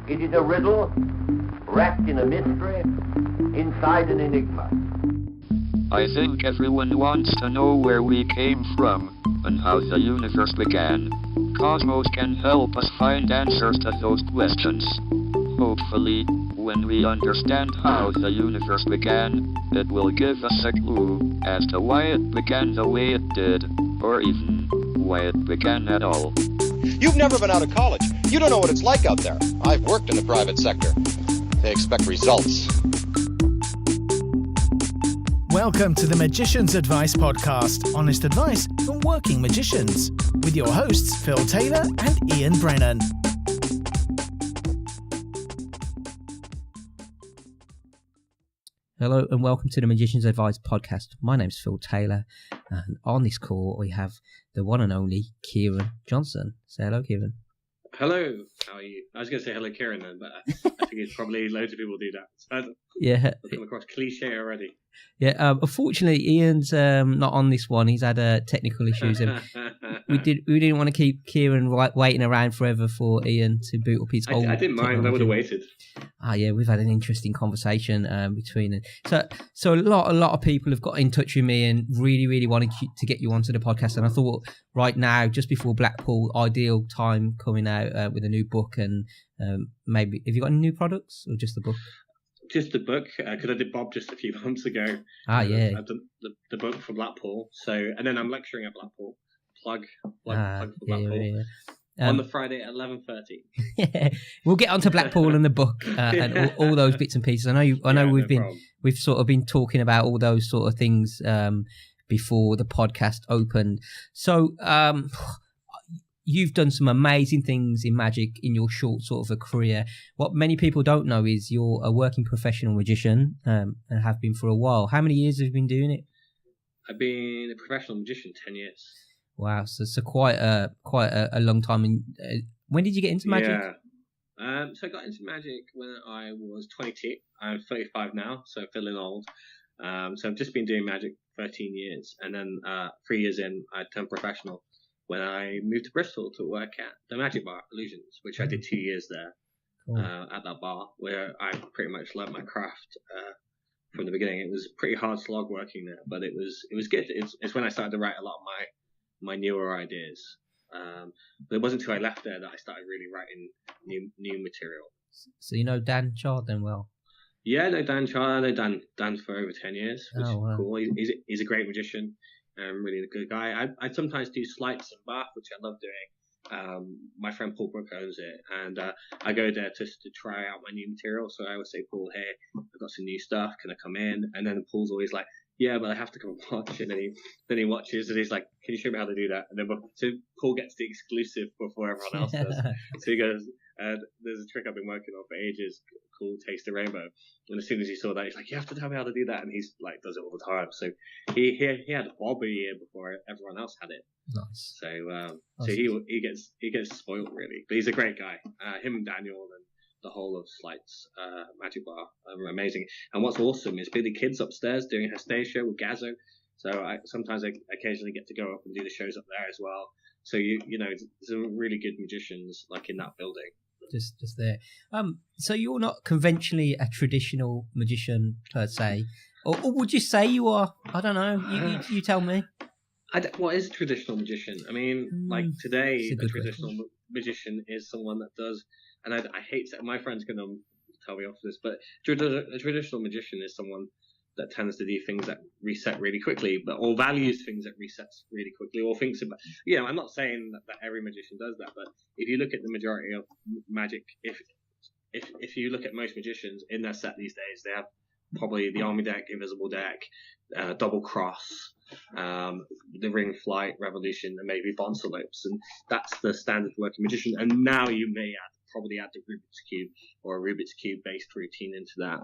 It is a riddle wrapped in a mystery inside an enigma. I think everyone wants to know where we came from and how the universe began. Cosmos can help us find answers to those questions. Hopefully, when we understand how the universe began, it will give us a clue as to why it began the way it did, or even why it began at all. You've never been out of college. You don't know what it's like out there. I've worked in the private sector. They expect results. Welcome to the Magician's Advice Podcast, honest advice from working magicians, with your hosts Phil Taylor and Ian Brennan. Hello and welcome to the Magician's Advice Podcast. My name's Phil Taylor, and on this call we have the one and only Kieron Johnson. Say hello, Kieron. Hello, how are you? I was going to say hello, Kieron, then, but I think it's probably loads of people do that. So Yeah. I've come across cliche already. Yeah, unfortunately, Ian's not on this one. He's had technical issues, and we didn't want to keep Kieron waiting around forever for Ian to boot up his whole. I didn't mind. I would have waited. Yeah, we've had an interesting conversation between. So a lot of people have got in touch with me and really wanted to get you onto the podcast. And I thought right now, just before Blackpool, ideal time coming out with a new book, and maybe have you got any new products or just the book? Just the book, because I did Bob just a few months ago. Yeah. I've done the book for Blackpool. So, and then I'm lecturing at Blackpool. Plug for Blackpool. Yeah. On the Friday at 11:30. Yeah, we'll get onto Blackpool and the book and all those bits and pieces. I know we've sort of been talking about all those sort of things before the podcast opened. So you've done some amazing things in magic in your short sort of a career. What many people don't know is you're a working professional magician and have been for a while. How many years have you been doing it? I've been a professional magician 10 years. Wow, so quite a long time. And when did you get into magic? Yeah, so I got into magic when I was 22. I'm 35 now, so feeling old. So I've just been doing magic 13 years, and then 3 years in, I turned professional when I moved to Bristol to work at the Magic Bar Illusions, which I did 2 years there. Cool. At that bar, where I pretty much learnt my craft from the beginning. It was pretty hard slog working there, but it was good. It's when I started to write a lot of my newer ideas. But it wasn't until I left there that I started really writing new material. So you know Dan Chard then well? Yeah, I know Dan Chard. I know Dan for over 10 years, which is wow. cool. He's a great magician and really a good guy. I sometimes do sleights in Bath, which I love doing. My friend Paul Brook owns it, and I go there just to try out my new material. So I always say, Paul, hey, I've got some new stuff. Can I come in? And then Paul's always like, yeah, but I have to come and watch. And then he watches, and he's like, can you show me how to do that? And then so Paul gets the exclusive before everyone else does. So he goes, there's a trick I've been working on for ages called Taste the Rainbow. And as soon as he saw that, he's like, you have to tell me how to do that. And he's like, does it all the time. So he had Bob a year before everyone else had it. Nice. So he gets spoiled really. But he's a great guy. Him and Daniel and the whole of Sleights Magic Bar are amazing. And what's awesome is Billy Kidd's upstairs doing her stage show with Gazzo. So I occasionally get to go up and do the shows up there as well. So you know, some really good magicians like in that building. Just there. So you're not conventionally a traditional magician per se, or would you say you are? I don't know. You tell me. What is a traditional magician? I mean, like today, a traditional magician is someone that does, and I hate that my friend's going to tell me off this, but a traditional magician is someone that tends to do things that reset really quickly, or values things that resets really quickly, or thinks about, you know, I'm not saying that every magician does that, but if you look at the majority of magic, if you look at most magicians in their set these days, they have probably the Army deck, Invisible deck, Double Cross, the Ring Flight, Revolution, and maybe Bonsalopes, and that's the standard working magician. And now you may probably add the Rubik's Cube or a Rubik's Cube based routine into that.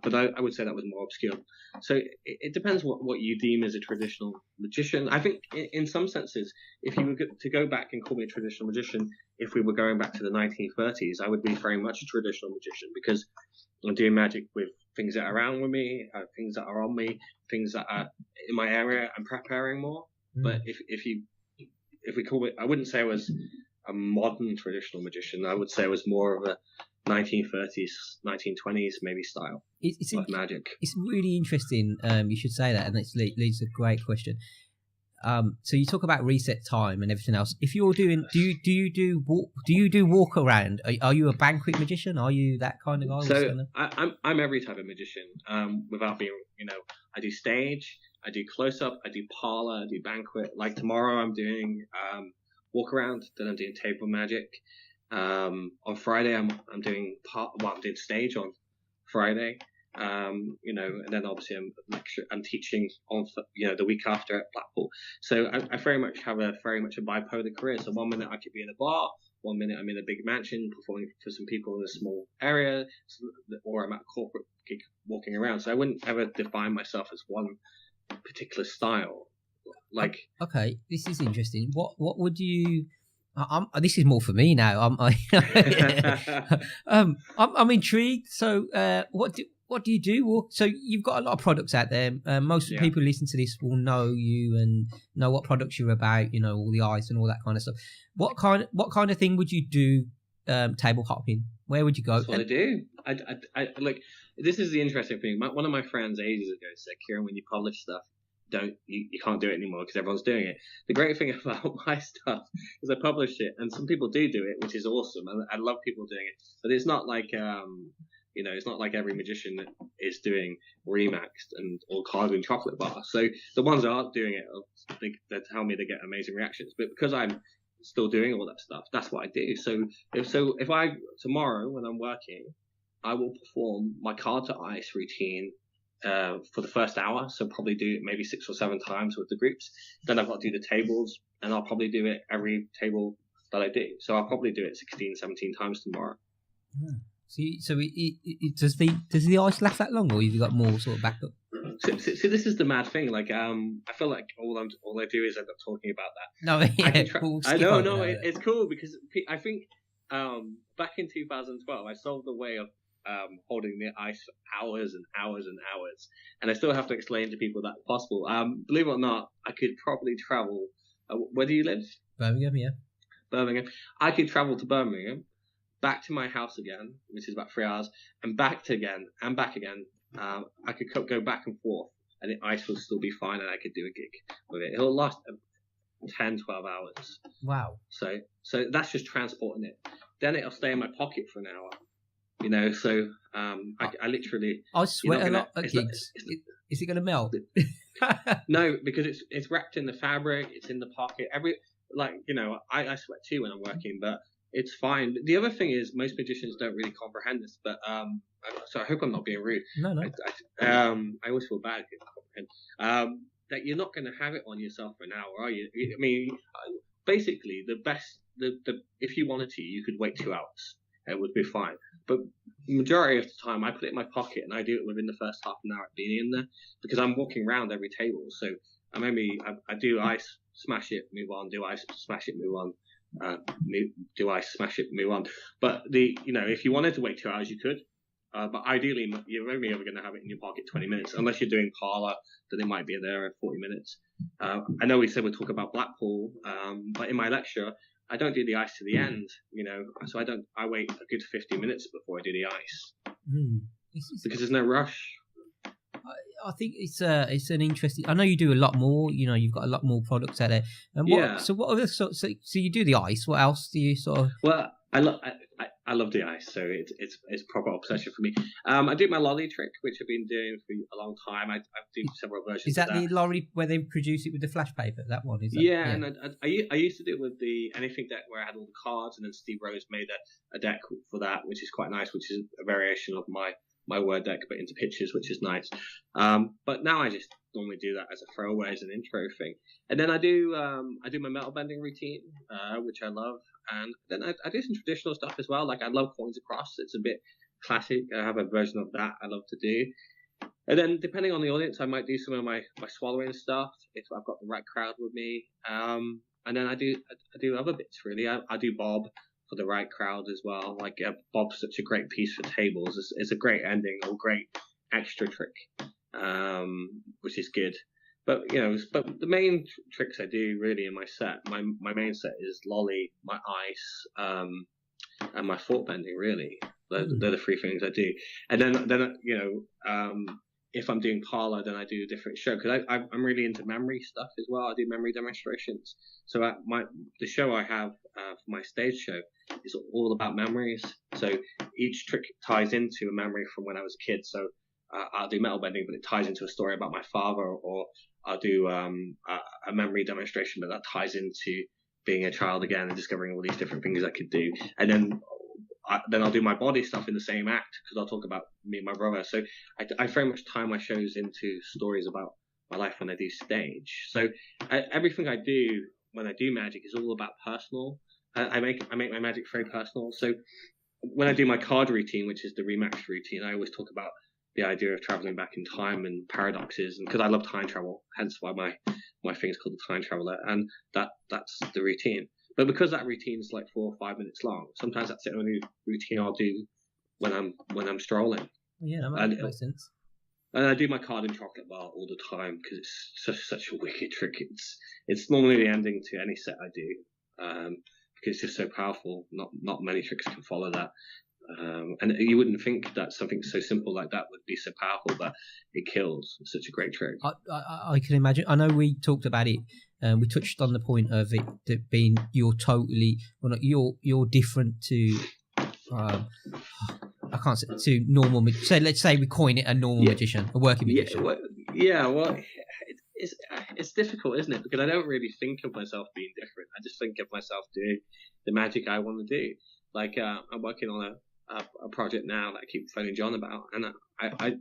But I would say that was more obscure. So it depends what you deem as a traditional magician. I think in some senses, if you were to go back and call me a traditional magician, if we were going back to the 1930s, I would be very much a traditional magician, because I'm doing magic with things that are around with me, things that are on me, things that are in my area. I'm preparing more. But if we call it, I wouldn't say I was a modern traditional magician. I would say I was more of a 1930s, 1920s maybe style of magic. It's really interesting. You should say that, and it leads to a great question. So you talk about reset time and everything else. If you're doing, do you do walk around? Are you a banquet magician? Are you that kind of guy? So I'm every type of magician. Without being, I do stage, I do close up, I do parlor, I do banquet. Like tomorrow, I'm doing walk around. Then I'm doing table magic. On Friday, I'm doing I'm doing stage on Friday. And then obviously I'm teaching on, the week after at Blackpool. So I very much have a bipolar career. So one minute I could be in a bar, one minute I'm in a big mansion performing for some people in a small area, or I'm at a corporate gig walking around. So I wouldn't ever define myself as one particular style. Like, okay, this is interesting. What would you? This is more for me now. I'm intrigued. So what do you do? Well, so you've got a lot of products out there. Most of the people who listen to this will know you and know what products you're about. All the ice and all that kind of stuff. What kind of thing would you do? Table hopping. Where would you go? That's what I do. I like. This is the interesting thing. One of my friends ages ago said, "Kieron, when you publish stuff, you can't do it anymore because everyone's doing it." The great thing about my stuff is I publish it, and some people do it, which is awesome. I love people doing it, but it's not like it's not like every magician is doing Remaxed or carving chocolate bars. So the ones that aren't doing it, they tell me they get amazing reactions. But because I'm still doing all that stuff, that's what I do. So if I tomorrow when I'm working, I will perform my card to ice routine for the first hour. So probably do it maybe 6 or 7 times with the groups. Then I've got to do the tables, and I'll probably do it every table that I do. So I'll probably do it 16, 17 times tomorrow. Yeah. So does the ice last that long, or have you got more sort of backup? So this is the mad thing. Like I feel like all I do is end up talking about that. No, yeah, I know. It's cool because I think back in 2012 I solved the way of holding the ice for hours and hours and hours, and I still have to explain to people that's possible. Believe it or not, I could probably travel. Where do you live? Birmingham, yeah. Birmingham. I could travel to Birmingham, back to my house again, which is about 3 hours, and back again. I could go back and forth, and the ice will still be fine, and I could do a gig with it. It'll last 10, 12 hours. Wow. So that's just transporting it. Then it'll stay in my pocket for an hour. So I literally. I sweat a lot at gigs. Is it going to melt? No, because it's wrapped in the fabric. It's in the pocket. I sweat too when I'm working, but it's fine. The other thing is most magicians don't really comprehend this, but so I hope I'm not being rude. No. I always feel bad if you don't comprehend. That you're not going to have it on yourself for an hour, are you? I mean, basically, if you wanted to, you could wait 2 hours. It would be fine. But majority of the time, I put it in my pocket and I do it within the first half an hour of being in there because I'm walking around every table. So I do ice, smash it, move on. Do ice, smash it, move on. Do ice, smash it, move on. But if you wanted to wait 2 hours, you could. But ideally, you're only ever going to have it in your pocket 20 minutes, unless you're doing parlor, then it might be there in 40 minutes. I know we said we'll talk about Blackpool, but in my lecture, I don't do the ice to the end, so I wait a good 50 minutes before I do the ice. Because there's no rush. I think it's an interesting. I know you do a lot more. You've got a lot more products out there. And so what other sorts? So you do the ice. What else do you sort of? Well, I love the ice, so it's proper obsession for me. I do my lolly trick, which I've been doing for a long time. I do several versions. Is that of that. the lolly where they produce it with the flash paper? That one is. Yeah, and I used to do it with the anything deck where I had all the cards, and then Steve Rose made a deck for that, which is quite nice, which is a variation of my word deck, but into pictures, which is nice. But now I just normally do that as a throwaway, as an intro thing. And then I do my metal bending routine, which I love. And then I do some traditional stuff as well. Like I love coins across. It's a bit classic. I have a version of that I love to do. And then depending on the audience, I might do some of my swallowing stuff if I've got the right crowd with me. And then I do other bits really. I do Bob for the right crowd as well. Like Bob's such a great piece for tables. It's a great ending or great extra trick, which is good. But the main tricks I do really in my set, my main set is lolly, my ice, and my fort bending. Really, they're the three things I do. And then if I'm doing parlor, then I do a different show because I'm really into memory stuff as well. I do memory demonstrations. So the show I have for my stage show is all about memories. So each trick ties into a memory from when I was a kid. So I'll do metal bending, but it ties into a story about my father, or I'll do a memory demonstration, but that ties into being a child again and discovering all these different things I could do. And then I'll do my body stuff in the same act because I'll talk about me and my brother. So I very much tie my shows into stories about my life when I do stage. So everything I do when I do magic is all about personal. I make my magic very personal. So when I do my card routine, which is the Remax routine, I always talk about the idea of traveling back in time and paradoxes, and because I love time travel, hence why my thing is called the Time Traveler, and that's the routine. But because that routine is like 4 or 5 minutes long, sometimes that's the only routine I'll do when I'm strolling. Yeah, that makes sense. And I do my card in chocolate bar all the time because it's such a wicked trick. It's normally the ending to any set I do because it's just so powerful. Not many tricks can follow that. And you wouldn't think that something so simple like that would be so powerful, but it kills. It's such a great trick. I can imagine. I know we talked about it. We touched on the point of it being you're different to. I can't say to normal. So let's say we coin it a normal magician, a working magician. Well, it's difficult, isn't it? Because I don't really think of myself being different. I just think of myself doing the magic I want to do. Like I'm working on a project now that I keep phoning John about, and I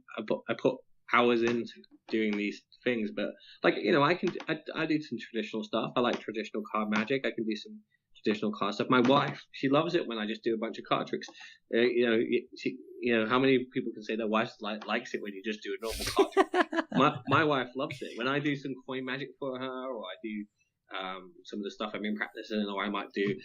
put hours into doing these things. But like I do some traditional stuff. I like traditional card magic. I can do some traditional card stuff. My wife, she loves it when I just do a bunch of card tricks. How many people can say their wife likes it when you just do a normal card trick? my wife loves it when I do some coin magic for her, or I do some of the stuff I've been practicing, or I might do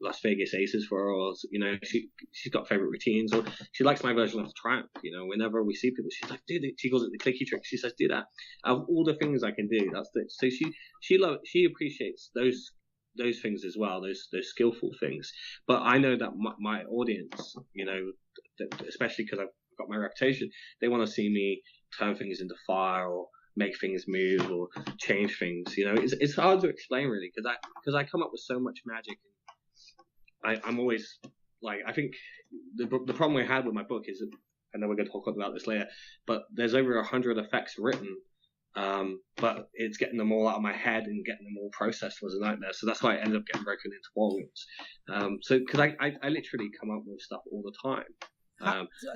Las Vegas Aces for her, or she's got favorite routines, or she likes my version of Triumph. Whenever we see people, she's like, dude, she calls it the clicky trick. She says, do that. Of all the things I can do, that's the. So she appreciates those things as well, those skillful things. But I know that my audience, especially because I've got my reputation, they want to see me turn things into fire or make things move or change things. It's hard to explain really because I come up with so much magic. I'm always like, I think the problem we had with my book is, I know we're going to talk about this later, but there's over 100 effects written, but it's getting them all out of my head and getting them all processed was a nightmare. So that's why I ended up getting broken into volumes. So because I literally come up with stuff all the time.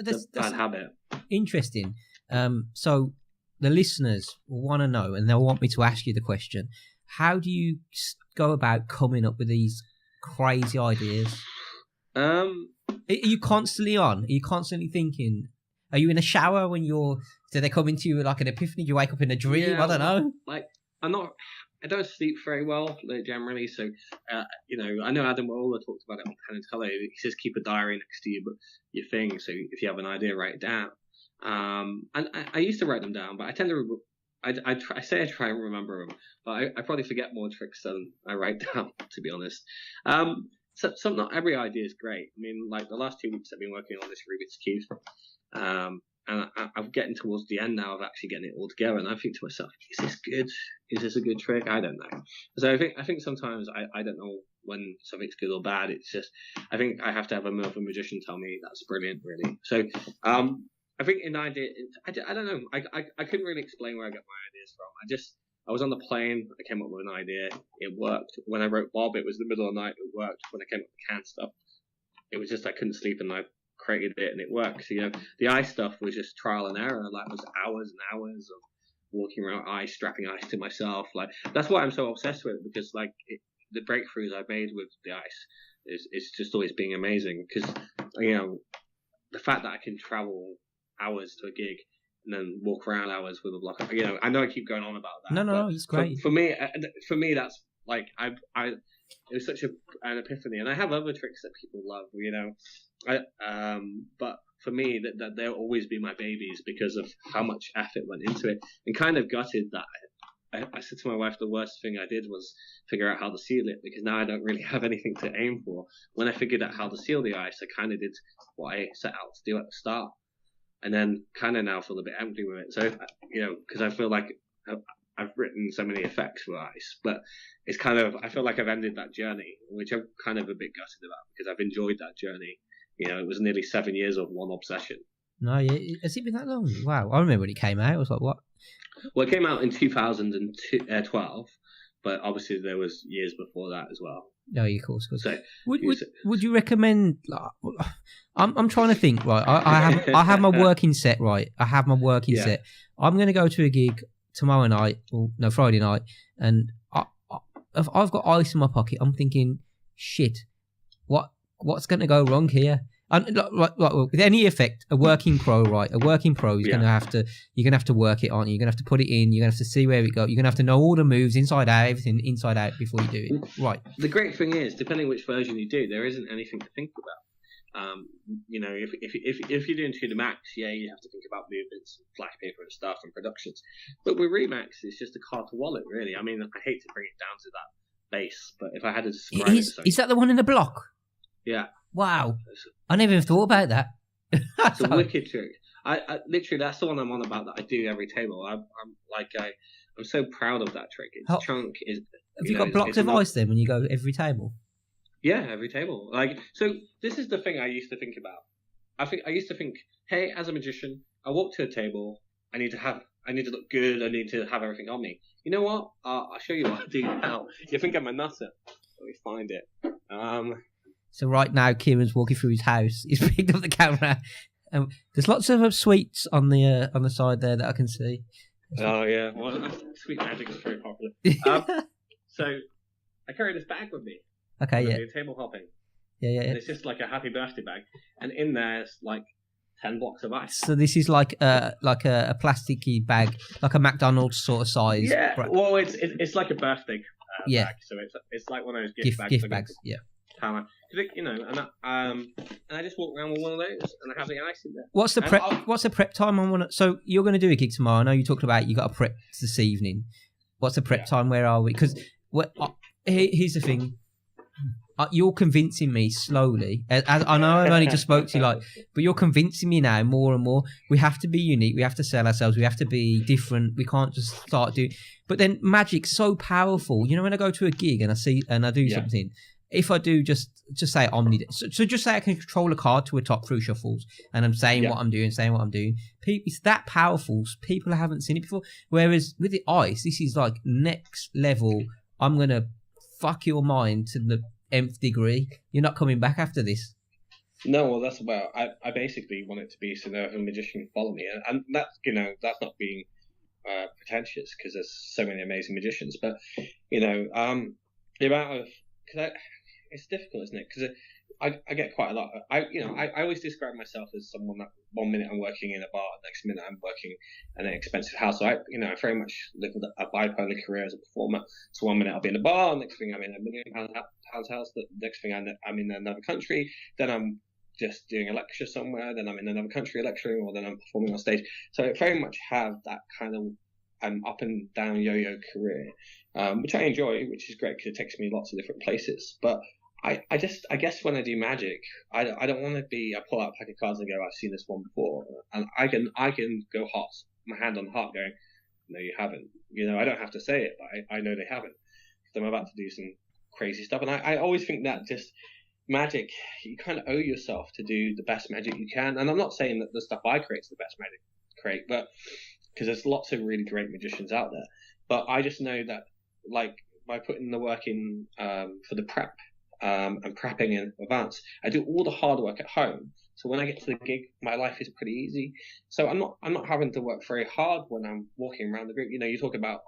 That's a bad habit. Interesting. So the listeners will want to know, and they'll want me to ask you the question: how do you go about coming up with these crazy ideas? Are you constantly on? Are you constantly thinking? Are you in a shower when do they come into you like an epiphany? Do you wake up in a dream? Yeah, I don't know. Like I don't sleep very well generally, so I know Adam Waller talked about it on Penn and Teller. He says keep a diary next to your thing, so if you have an idea, write it down. And I used to write them down, but I tend to I say I try and remember them, but I probably forget more tricks than I write down, to be honest. So not every idea is great. I mean, like the last 2 weeks I've been working on this Rubik's Cube, and I'm getting towards the end now of actually getting it all together, and I think to myself, is this good? Is this a good trick? I don't know. So I think sometimes I don't know when something's good or bad. It's just, I think I have to have a magician tell me that's brilliant, really. So I think an idea, I don't know. I couldn't really explain where I got my ideas from. I was on the plane. I came up with an idea. It worked. When I wrote Bob, it was the middle of the night. It worked. When I came up with can stuff, it was just I couldn't sleep and I created it and it worked. So, the ice stuff was just trial and error. Like it was hours and hours of walking around ice, strapping ice to myself. Like that's why I'm so obsessed with it, because like the breakthroughs I've made with the ice is just always being amazing. Because the fact that I can travel hours to a gig and then walk around hours with a block. I know I keep going on about that. No, it's great. For me, that's like it was such an epiphany, and I have other tricks that people love. But for me that they'll always be my babies because of how much effort went into it, and kind of gutted that. I said to my wife the worst thing I did was figure out how to seal it, because now I don't really have anything to aim for. When I figured out how to seal the ice, I kind of did what I set out to do at the start, and then kind of now feel a bit empty with it. So, because I feel like I've written so many effects for ice, but it's kind of, I feel like I've ended that journey, which I'm kind of a bit gutted about, because I've enjoyed that journey. It was nearly 7 years of one obsession. No, yeah, has it been that long? Wow, I remember when it came out. I was like, what? Well, it came out in 2012, but obviously there was years before that as well. No, of course. So, would you recommend? I'm trying to think. Right, I have my working set. Right, I have my working set. I'm going to go to a gig tomorrow night, or no, Friday night, and I've got ice in my pocket. I'm thinking, shit, what's going to go wrong here? And with any effect, a working pro is going to have to. You're going to have to work it, aren't you? You're going to have to put it in. You're going to have to see where it goes. You're going to have to know all the moves inside out, everything inside out before you do it. Right. The great thing is, depending which version you do, there isn't anything to think about. If you're doing to the max, you have to think about movements, and flash paper and stuff, and productions. But with Remax, it's just a card to wallet, really. I mean, I hate to bring it down to that base, but if I had to describe is that the one in the block? Yeah. Wow, I never even thought about that. It's a wicked trick. I literally, that's the one I'm on about that I do every table. I'm so proud of that trick. Its chunk is. Have you got blocks of ice then when you go every table? Yeah, every table. So this is the thing I used to think about. I used to think, hey, as a magician, I walk to a table. I need to look good. I need to have everything on me. You know what? I'll show you what I do now. You think I'm a nutter? Let me find it. So right now, Kieron's walking through his house. He's picked up the camera. There's lots of sweets on the side there that I can see. Oh yeah, well, sweet magic is very popular. So I carry this bag with me. Okay, yeah. Table hopping. Yeah. And it's just like a happy birthday bag, and in there's like 10 blocks of ice. So this is like a plasticky bag, like a McDonald's sort of size. Yeah. Well, it's like a birthday bag. So it's like one of those gift bags. Yeah. And I just walk around with one of those, and I have the ice in there. What's the prep time on one? So you're going to do a gig tomorrow. I know you talked about you got a prep this evening. What's the prep time? Where are we? Because here's the thing. You're convincing me slowly. I know I've only just spoke to you, but you're convincing me now more and more. We have to be unique. We have to sell ourselves. We have to be different. We can't just start doing. But then magic's so powerful. When I go to a gig and I do something. If I do just say omni, so just say I can control a card to a top through shuffles, and I'm saying what I'm doing, it's that powerful. People haven't seen it before. Whereas with the ice, this is like next level. I'm gonna fuck your mind to the nth degree. You're not coming back after this. No, well, that's about. I basically want it to be so that a magician can follow me, and that's not being pretentious, because there's so many amazing magicians, but the amount of it's difficult, isn't it? Because I get quite a lot. I always describe myself as someone that 1 minute I'm working in a bar, next minute I'm working in an expensive house. So I very much live with a bipolar career as a performer. So 1 minute I'll be in a bar, next thing I'm in a £1 million house, the next thing I'm in another country, then I'm just doing a lecture somewhere, then I'm in another country lecturing, or then I'm performing on stage. So I very much have that kind of up and down yo-yo career, which I enjoy, which is great because it takes me lots of different places. But I guess when I do magic, I don't want to be. I pull out a pack of cards and go, I've seen this one before, and I can go hot, my hand on heart, going, no, you haven't. I don't have to say it, but I know they haven't, because I'm about to do some crazy stuff. And I always think that just magic, you kind of owe yourself to do the best magic you can. And I'm not saying that the stuff I create is the best magic I create, but because there's lots of really great magicians out there. But I just know that, like, by putting the work in for the prep and prepping in advance, I do all the hard work at home. So when I get to the gig, my life is pretty easy. So I'm not having to work very hard when I'm walking around the group. You talk about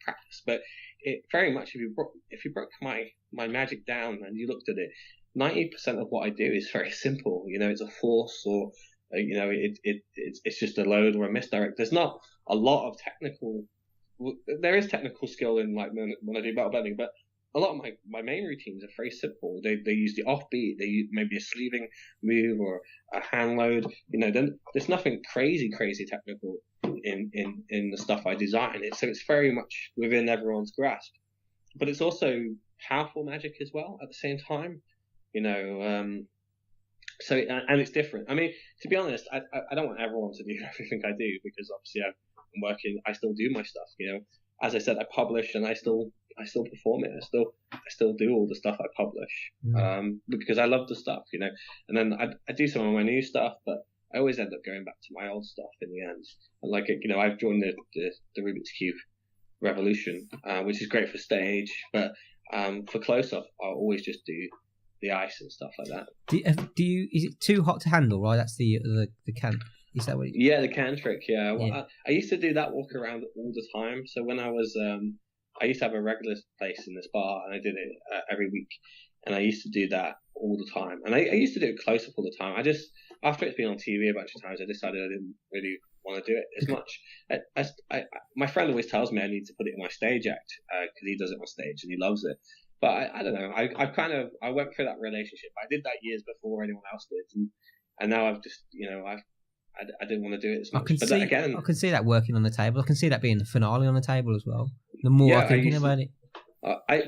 practice, but it very much, if you broke my magic down and you looked at it, 90% of what I do is very simple. It's a force, or it's just a load or a misdirect. There's not a lot of technical. There is technical skill in, like, when I do metal bending, but a lot of my main routines are very simple. They use the offbeat. They use maybe a sleeving move or a hand load. Then there's nothing crazy technical in the stuff I design. It's very much within everyone's grasp, but it's also powerful magic as well at the same time. So and it's different. I mean, to be honest, I don't want everyone to do everything I do, because obviously I'm working. I still do my stuff. As I said, I publish and I still perform it. I still do all the stuff I publish, because I love the stuff, And then I do some of my new stuff, but I always end up going back to my old stuff in the end. And I've joined the Rubik's Cube revolution, which is great for stage, but for close up, I'll always just do the ice and stuff like that. Do you? Is it too hot to handle? Right, that's the can. Is that what? Yeah, the can trick. Yeah, well, I used to do that walk around all the time. So when I was, I used to have a regular place in this bar, and I did it every week, and I used to do that all the time. And I used to do it close up all the time. I just, after it's been on TV a bunch of times, I decided I didn't really want to do it as much. My friend always tells me I need to put it in my stage act, because he does it on stage and he loves it. But I don't know. I went through that relationship. I did that years before anyone else did, and now I've just, I didn't want to do it as much. I can see that working on the table. I can see that being the finale on the table as well. The more I'm thinking about it. I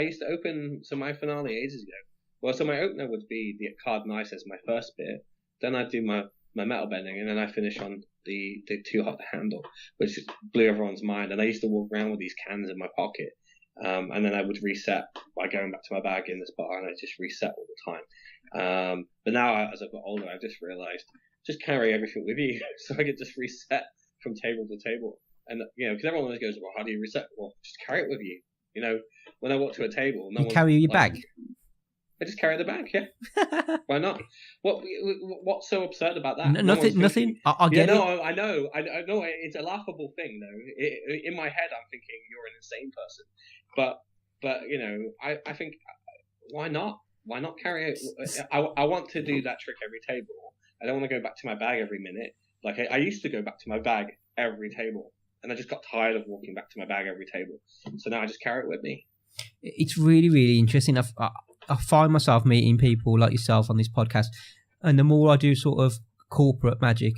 used to open, so my finale ages ago. Well, so my opener would be the card nice as my first bit. Then I'd do my metal bending, and then I finish on the too hot to handle, which blew everyone's mind. And I used to walk around with these cans in my pocket. And then I would reset by going back to my bag in this bar, and I just reset all the time. But now, as I've got older, I've just realised, just carry everything with you, so I can just reset from table to table. And because everyone always goes, well, how do you reset? Well, just carry it with you. When I walk to a table, you carry your bag. I just carry the bag, yeah. Why not? What's so absurd about that? Nothing. I get it. I know. It's a laughable thing, though. In my head, I'm thinking you're an insane person. But I think, why not? Why not carry it? I want to do that trick every table. I don't want to go back to my bag every minute. Like I used to go back to my bag every table, and I just got tired of walking back to my bag every table. So now I just carry it with me. It's really, really interesting. I find myself meeting people like yourself on this podcast, and the more I do sort of corporate magic,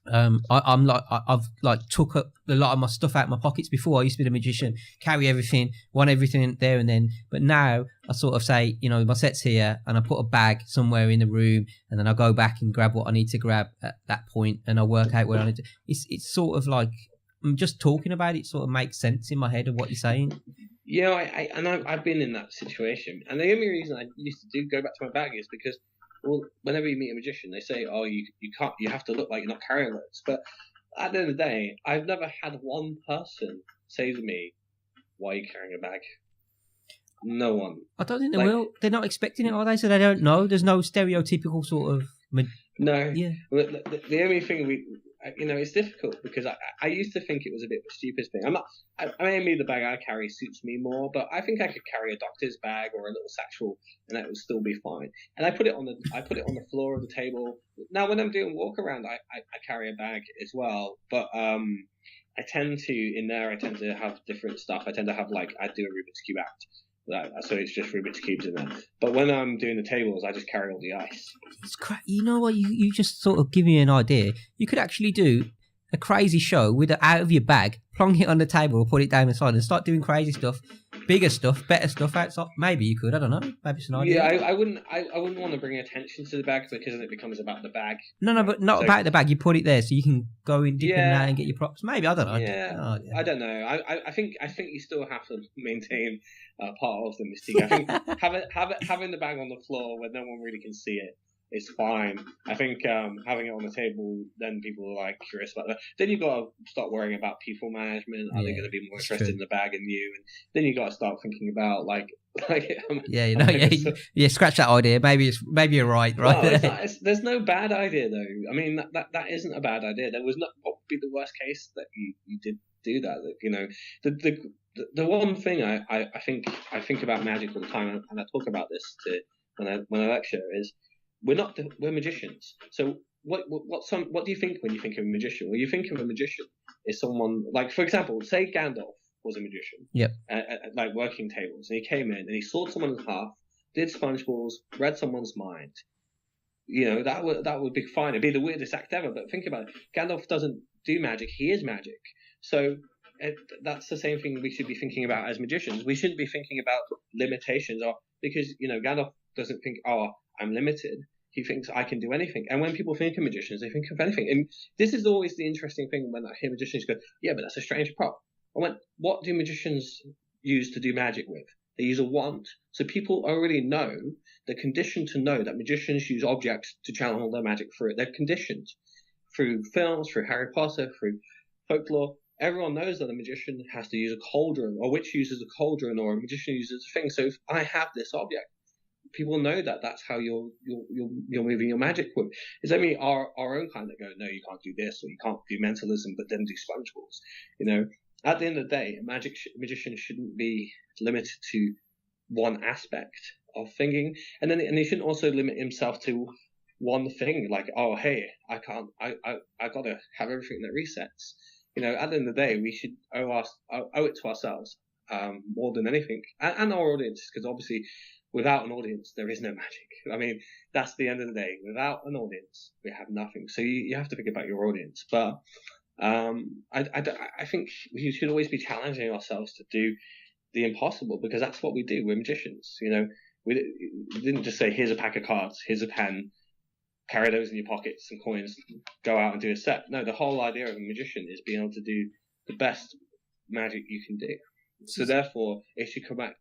I've took up a lot of my stuff out of my pockets. Before I used to be the magician, carry everything, want everything there and then. But now I sort of say, my set's here, and I put a bag somewhere in the room, and then I go back and grab what I need to grab at that point, and I work out where I need to. It's sort of like, I'm just talking about it. Sort of makes sense in my head of what you're saying. Yeah, I've been in that situation, and the only reason I used to go back to my bag is because, well, whenever you meet a magician, they say, "Oh, you can't, you have to look like you're not carrying loads." But at the end of the day, I've never had one person say to me, "Why are you carrying a bag?" No one. I don't think they will. They're not expecting it, are they? So they don't know. There's no stereotypical sort of. No. Yeah. The only thing it's difficult because I used to think it was a bit of a stupid thing. Maybe the bag I carry suits me more, but I think I could carry a doctor's bag or a little satchel, and that would still be fine. And I put it on the floor of the table. Now, when I'm doing walk around, I carry a bag as well, but I tend to have different stuff. I tend to have I do a Rubik's Cube act. So it's just Rubik's Cubes in there. But when I'm doing the tables, I just carry all the ice. It's you know what? You just sort of give me an idea. You could actually do a crazy show with it out of your bag, plonk it on the table, or put it down the side, and start doing crazy stuff, bigger stuff, better stuff outside. Maybe you could. I don't know. Maybe it's an idea. Yeah, I wouldn't want to bring attention to the bag because then it becomes about the bag. No, but not about the bag. You put it there so you can go in deep in there and get your props. Maybe, I don't know. Yeah, I don't know. I think you still have to maintain part of the mystique. I think having the bag on the floor where no one really can see it is fine. I think having it on the table, then people are curious about that. Then you've got to start worrying about people management. Are they going to be more interested in the bag and you? And then you got to start thinking about scratch that idea. Maybe you're right. No, there's no bad idea though. I mean that isn't a bad idea. There was not. What would be the worst case that you did do that? The one thing I think about magic all the time, and I talk about this when I lecture is. We're magicians. So what do you think when you think of a magician? Well, you think of a magician as someone for example, say Gandalf was a magician. Yep. Like working tables, and he came in and he sawed someone in half, did sponge balls, read someone's mind. That would be fine. It'd be the weirdest act ever. But think about it. Gandalf doesn't do magic. He is magic. So that's the same thing we should be thinking about as magicians. We shouldn't be thinking about limitations, or because Gandalf doesn't think, oh, I'm limited. He thinks I can do anything. And when people think of magicians, they think of anything. And this is always the interesting thing when I hear magicians go, yeah, but that's a strange prop. I went, what do magicians use to do magic with? They use a wand. So people already know, they're conditioned to know that magicians use objects to channel their magic through it. They're conditioned through films, through Harry Potter, through folklore. Everyone knows that a magician has to use a cauldron, or a witch uses a cauldron, or a magician uses a thing. So if I have this object, people know that that's how you're moving your magic with. It's only our own kind that go, no, you can't do this, or you can't do mentalism, but then do sponge balls. At the end of the day, a magician shouldn't be limited to one aspect of thinking, and he shouldn't also limit himself to one thing. Like, oh, hey, I gotta have everything that resets. At the end of the day, we should owe it to ourselves more than anything, and our audience, because obviously, without an audience, there is no magic. I mean, that's the end of the day. Without an audience, we have nothing. So you have to think about your audience. But I think we should always be challenging ourselves to do the impossible, because that's what we do. We're magicians. We didn't just say, here's a pack of cards, here's a pen, carry those in your pockets and coins, go out and do a set. No, the whole idea of a magician is being able to do the best magic you can do. So therefore, it should come back.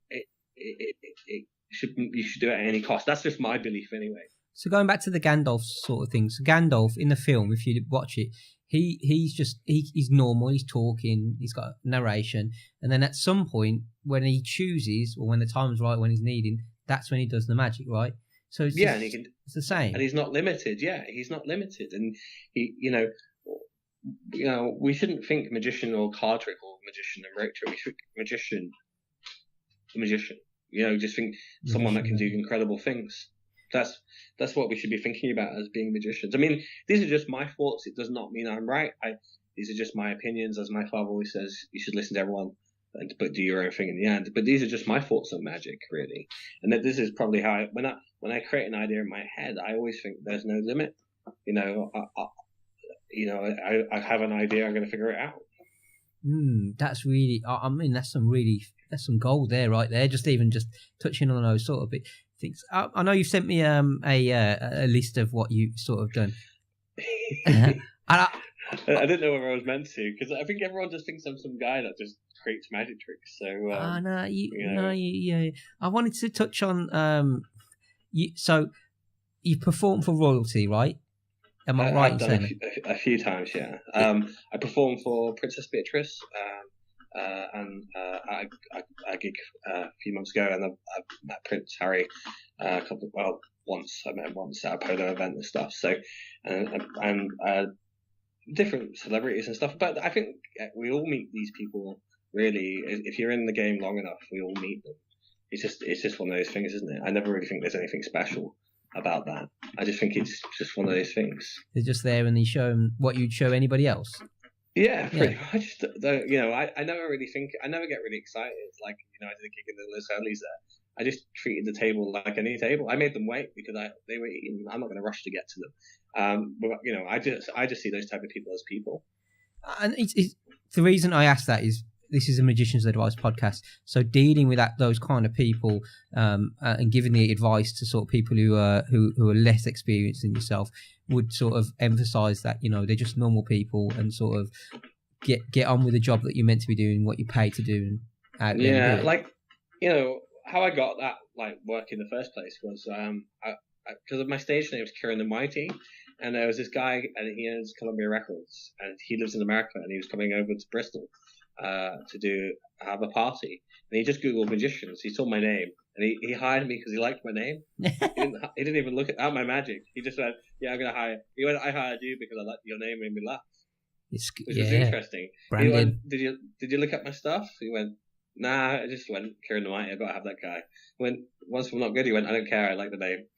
You should do it at any cost. That's just my belief anyway. So going back to the Gandalf sort of thing. So Gandalf in the film, if you watch it, he's normal, he's talking, he's got narration, and then at some point when he chooses, or when the time's right, when he's needing, that's when he does the magic, right? So it's it's the same. And he's not limited. Yeah, he's not limited, and he, we shouldn't think magician or card trick or magician and rope trick. We should magician. Just think someone that can do incredible things. That's what we should be thinking about as being magicians. I mean, these are just my thoughts. It does not mean I'm right. These are just my opinions. As my father always says, you should listen to everyone, but do your own thing in the end. But these are just my thoughts on magic, really. And that this is probably how when I create an idea in my head, I always think there's no limit. I have an idea. I'm going to figure it out. That's really. I mean, that's some gold there, right there. Just touching on those sort of things. I know you've sent me a list of what you sort of done. I didn't know whether I was meant to, because I think everyone just thinks I'm some guy that just creates magic tricks. So no, I wanted to touch on So you perform for royalty, right? Am I right in saying a few times, yeah. I performed for Princess Beatrice, and I gig a few months ago, and I met Prince Harry once. I met him once at a polo event and stuff. So, and different celebrities and stuff. But I think we all meet these people. Really, if you're in the game long enough, we all meet them. It's just one of those things, isn't it? I never really think there's anything special about that. I just think it's just one of those things. They're just there and they show them what you'd show anybody else. Yeah, pretty much. I never really think. I never get really excited. Like, I did a gig in the Liz Hurley's there. I just treated the table like any table. I made them wait because they were eating. I'm not going to rush to get to them. But I just see those type of people as people. And it's the reason I ask that is, this is a Magician's Advice podcast, so dealing with those kind of people and giving the advice to sort of people who are less experienced than yourself would sort of emphasise that they're just normal people, and sort of get on with the job that you're meant to be doing, what you're paid to do. How I got that work in the first place was because my stage name is Kieron the Mighty, and there was this guy, and he owns Columbia Records, and he lives in America, and he was coming over to Bristol to have a party, and he just Googled magicians. He saw my name, and he hired me because he liked my name. He didn't even look at my magic. He just said, "Yeah, I'm gonna hire." He went, "I hired you because I like your name, made me laugh," which was interesting. He went, "Did you look at my stuff?" He went, "Nah, I just went Kieron the Mighty. I got to have that guy." He went, "Once we're not good," he went, "I don't care. I like the name,"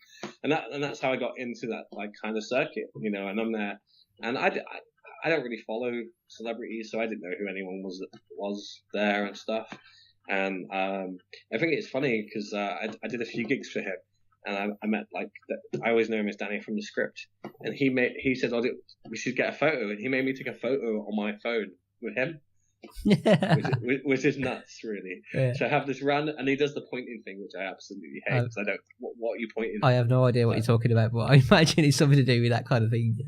and that's how I got into that kind of circuit, and I'm there, and I don't really follow celebrities, so I didn't know who anyone was there and stuff. And I think it's funny because I did a few gigs for him, and I met I always know him as Danny from the script, and he said, "Oh, we should get a photo," and he made me take a photo on my phone with him. which is nuts, really. Yeah. So I have this random, and he does the pointing thing, which I absolutely hate. Because I don't. What are you pointing? I have no idea what you're talking about, but I imagine it's something to do with that kind of thing.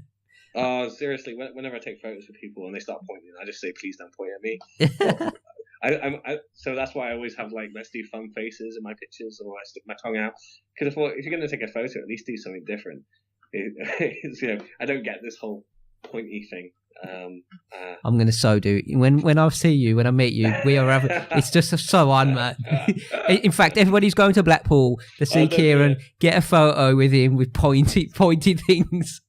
Oh, seriously, whenever I take photos with people and they start pointing, I just say, "Please don't point at me." So that's why I always have let's do fun faces in my pictures, or I stick my tongue out. Because I thought, if you're going to take a photo, at least do something different. I don't get this whole pointy thing. I'm gonna do it when I see you, when I meet you. We are having it's just so on, man. In fact, everybody's going to Blackpool to see Kieron, get a photo with him with pointy things.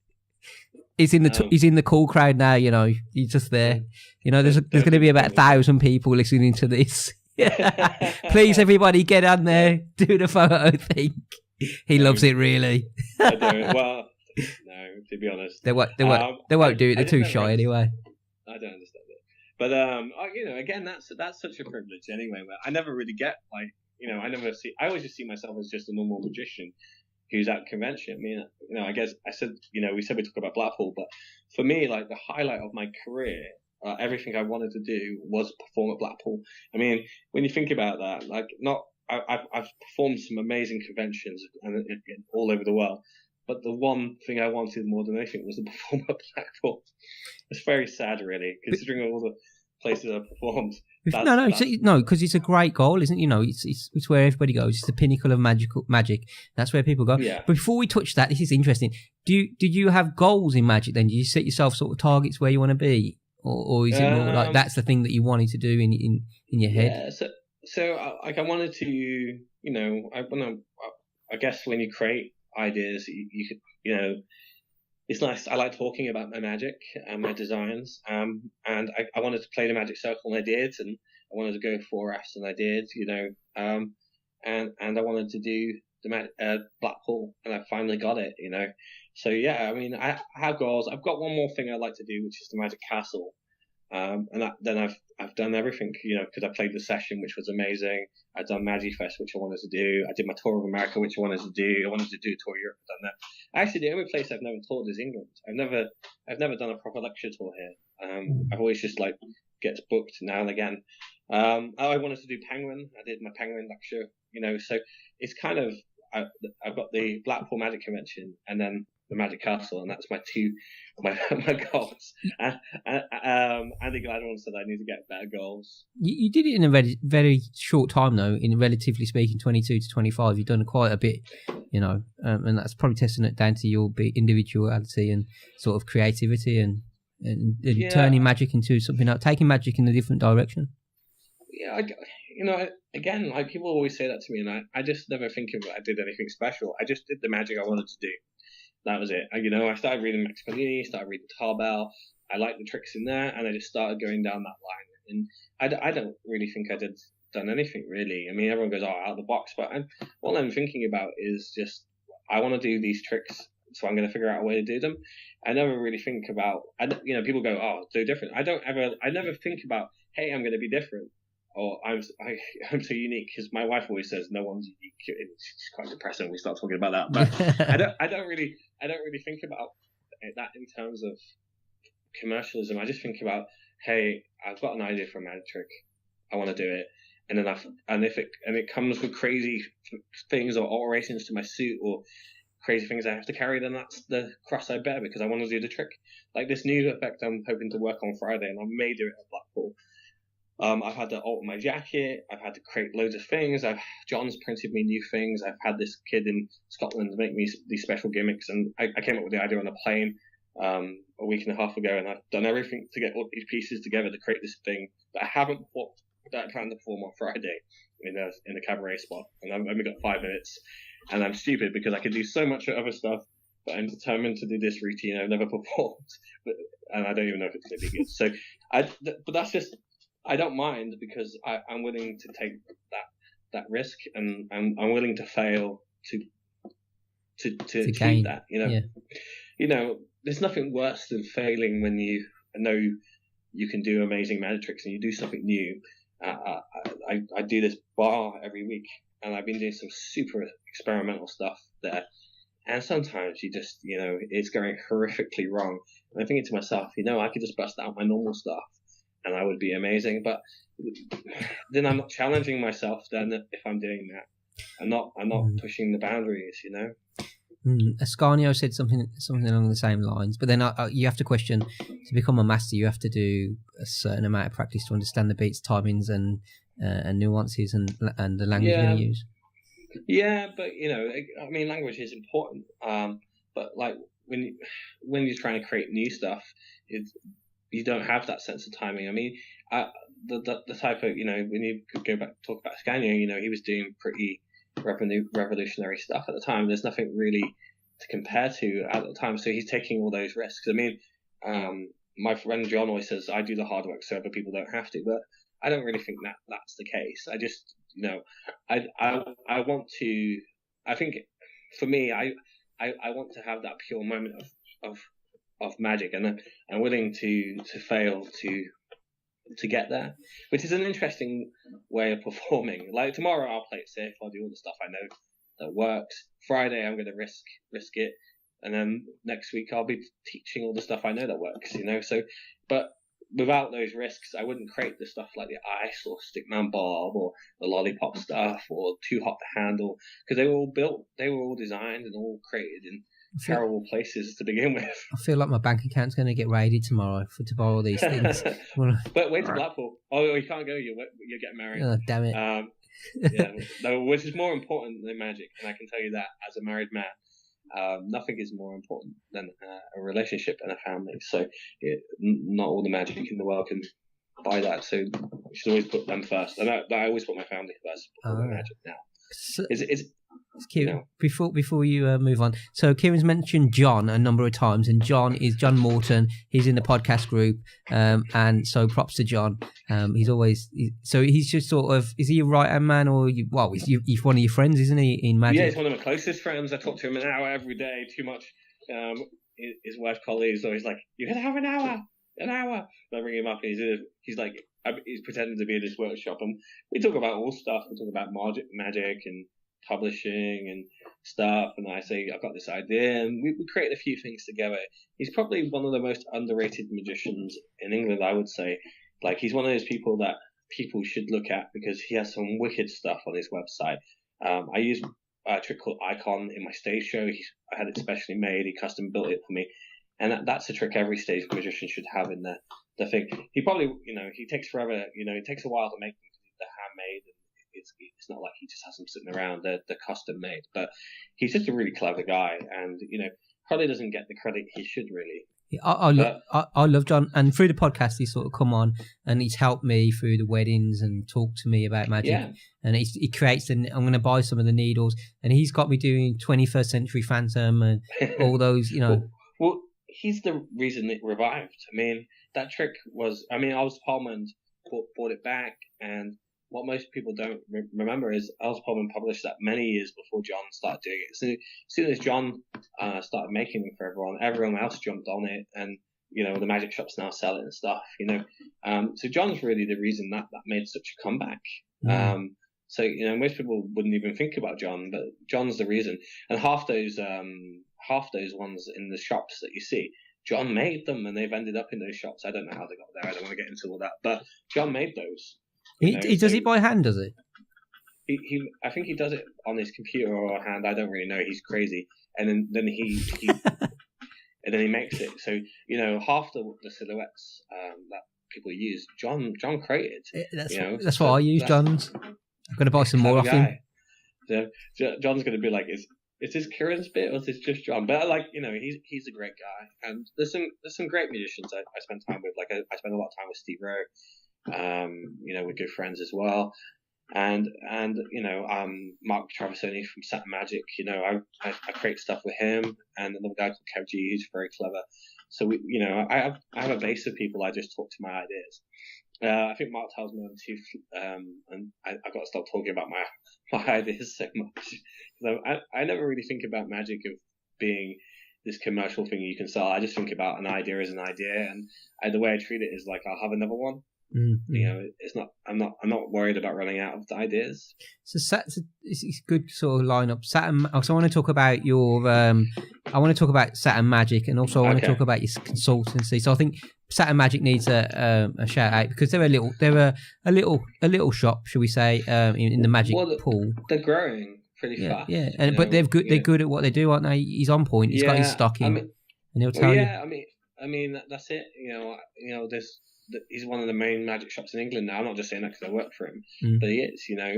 He's in the cool crowd now, he's just there. There's going to be about 1,000 people listening to this. Please, everybody, get on there, do the photo thing. He loves it, really. I do. Well, no, to be honest, they won't do it. They're too shy anyway. I don't understand it, but again, that's such a privilege anyway. Where I never really get I always just see myself as just a normal magician who's at convention. I mean, I guess I said, we said we talk about Blackpool, but for me, the highlight of my career, everything I wanted to do was perform at Blackpool. I mean, when you think about that, I've performed some amazing conventions and all over the world. But the one thing I wanted more than anything was to perform at Blackpool. It's very sad, really, considering all the places I've performed. No, because it's a great goal, isn't it? It's where everybody goes. It's the pinnacle of magic. That's where people go. Yeah. But before we touch that, this is interesting. Did you have goals in magic then? Did you set yourself sort of targets where you want to be? Or is it more that's the thing that you wanted to do in your head? Yeah, so I wanted to, I guess when you create ideas, you could, it's nice. I like talking about my magic and my designs, and I wanted to play the magic circle, and I did, and I wanted to go 4S, and I did, and I wanted to do the Blackpool, and I finally got it, So yeah, I mean, I have goals. I've got one more thing I'd like to do, which is the Magic Castle. Then I've done everything, because I played the session, which was amazing. I've done MA.GICIAN, which I wanted to do. I did my tour of America, which I wanted to do. I wanted to do a tour of Europe. I've done that. Actually, the only place I've never toured is England. I've never done a proper lecture tour here. I've always just gets booked now and again. I wanted to do Penguin. I did my Penguin lecture. So it's kind of I've got the Blackpool Magic Convention and then the Magic Castle, and that's my goals. Andy Gladwell said I need to get better goals. You did it in a very, very short time, though. In relatively speaking, 22 to 25, you've done quite a bit, and that's probably testament down to your individuality and sort of creativity and turning magic into something else, taking magic in a different direction. Yeah, again, people always say that to me, and I just never think of I did anything special. I just did the magic I wanted to do. That was it. I started reading Maximiliani, started reading Tarbell. I liked the tricks in there, and I just started going down that line. And I don't really think I done anything, really. I mean, everyone goes, out of the box. But all I'm thinking about is just, I want to do these tricks, so I'm going to figure out a way to do them. I never really think about, people go, do different. I never think about, hey, I'm going to be different. Or I'm so unique, because my wife always says no one's unique. It's quite depressing when we start talking about that. But I don't really think about that in terms of commercialism. I just think about, hey, I've got an idea for a magic trick, I want to do it, and then if it comes with crazy things or alterations to my suit or crazy things I have to carry, then that's the cross I bear, because I want to do the trick. Like this new effect I'm hoping to work on Friday, and I may do it at Blackpool. I've had to alter my jacket. I've had to create loads of things. John's printed me new things. I've had this kid in Scotland make me these special gimmicks, and I came up with the idea on a plane a week and a half ago, and I've done everything to get all these pieces together to create this thing that I haven't that I plan to perform on Friday in a cabaret spot, and I've only got 5 minutes, and I'm stupid because I could do so much other stuff, but I'm determined to do this routine I've never performed, and I don't even know if it's going to be good. So, but that's just. I don't mind, because I'm willing to take that risk, and I'm willing to fail to achieve that. Yeah. There's nothing worse than failing when you know you can do amazing magic tricks and you do something new. I do this bar every week, and I've been doing some super experimental stuff there. And sometimes you just, it's going horrifically wrong. And I'm thinking to myself, I could just bust out my normal stuff and I would be amazing. But then I'm not challenging myself then if I'm doing that. I'm not pushing the boundaries, Ascanio said something along the same lines, but then you have to question, to become a master, you have to do a certain amount of practice to understand the beats, timings, and nuances, and the language you're going to use. Yeah, but language is important. But like when you're trying to create new stuff, you don't have that sense of timing. I mean, the type of when you go back talk about Ascanio, he was doing pretty revolutionary stuff at the time. There's nothing really to compare to at the time, so he's taking all those risks. I mean, my friend John always says I do the hard work so other people don't have to, but I don't really think that's the case. I just I want to. I think for me, I want to have that pure moment of magic, and I'm willing to fail to get there, which is an interesting way of performing. Like tomorrow I'll play it safe, I'll do all the stuff I know that works. Friday I'm going to risk it, and then next week I'll be teaching all the stuff I know that works, So, but without those risks, I wouldn't create the stuff like the ice or Stickman Bob or the lollipop stuff or Too Hot to Handle, because they were all built, they were all designed and all created in terrible places to begin with. I feel like my bank account's going to get raided tomorrow to borrow these things. But wait to Blackpool. Oh, you can't go. You're getting married. Oh, damn it. Yeah. No, which is more important than magic, and I can tell you that as a married man. Nothing is more important than a relationship and a family. So not all the magic in the world can buy that. So you should always put them first. And I always put my family first before the magic now. So, it's Kieron, before you move on, so Kieron's mentioned John a number of times, and John is John Morton. He's in the podcast group, and so props to John. He's just sort of, is he a right hand man, or he's one of your friends, isn't he, in magic? Yeah, he's one of my closest friends. I talk to him an hour every day, too much. His wife Collie is always like, "You gotta have an hour." And I ring him up, and he's like, he's pretending to be in his workshop, and we talk about all stuff. We talk about magic and publishing and stuff, and I say I've got this idea, and we created a few things together. He's probably one of the most underrated magicians in England, I would say. Like, he's one of those people that people should look at because he has some wicked stuff on his website. I use a trick called Icon in my stage show. I had it specially made. He custom built it for me, and that's a trick every stage magician should have in the thing. He probably, he takes forever. It takes a while to make them because they're handmade. It's not like he just has them sitting around. They're custom made. But he's just a really clever guy, and probably doesn't get the credit he should really. I love John, and through the podcast he's sort of come on and he's helped me through the weddings and talked to me about magic. Yeah. And he creates I'm going to buy some of the needles, and he's got me doing 21st Century Phantom and all those. Well, he's the reason it revived. I mean, that trick was. I mean, Alice Pullman brought it back, and what most people don't remember is Alice Pullman published that many years before John started doing it. So as soon as John started making them for everyone else jumped on it, and the magic shops now sell it and stuff. So John's really the reason that made such a comeback. So most people wouldn't even think about John, but John's the reason. And half those ones in the shops that you see, John made them, and they've ended up in those shops. I don't know how they got there. I don't want to get into all that, but John made those. He does it by hand, does he? I think he does it on his computer or hand. I don't really know. He's crazy, and then he and then he makes it. So half the silhouettes that people use, John created. That's what I use. John's. I'm going to buy some more off him. So John's going to be like, is this Kieron's bit or is this just John? But he's a great guy, and there's some great musicians I spend time with. Like I spend a lot of time with Steve Rowe. We're good friends as well, and Mark Travisoni from Saturn Magic. I create stuff with him, and another guy called Kev G, who's very clever. So I have a base of people I just talk to my ideas. I think Mark tells me on too, and I've got to stop talking about my ideas so much. I never really think about magic of being this commercial thing you can sell. I just think about an idea as an idea, and the way I treat it is like I'll have another one. You know, it's not. I'm not worried about running out of ideas. So it's a good sort of lineup. Saturn. Also, I want to talk about your. I want to talk about Saturn Magic, and also I want to talk about your consultancy. So I think Saturn Magic needs a shout out because they're a little shop, shall we say, in the Magic pool. They're growing pretty fast. Yeah, but they're good. They're good at what they do, aren't they? He's on point. He's got his stock in, and he'll tell you. Yeah, I mean that's it. You know, he's one of the main Magic shops in England now. I'm not just saying that because I work for him, but he is. You know,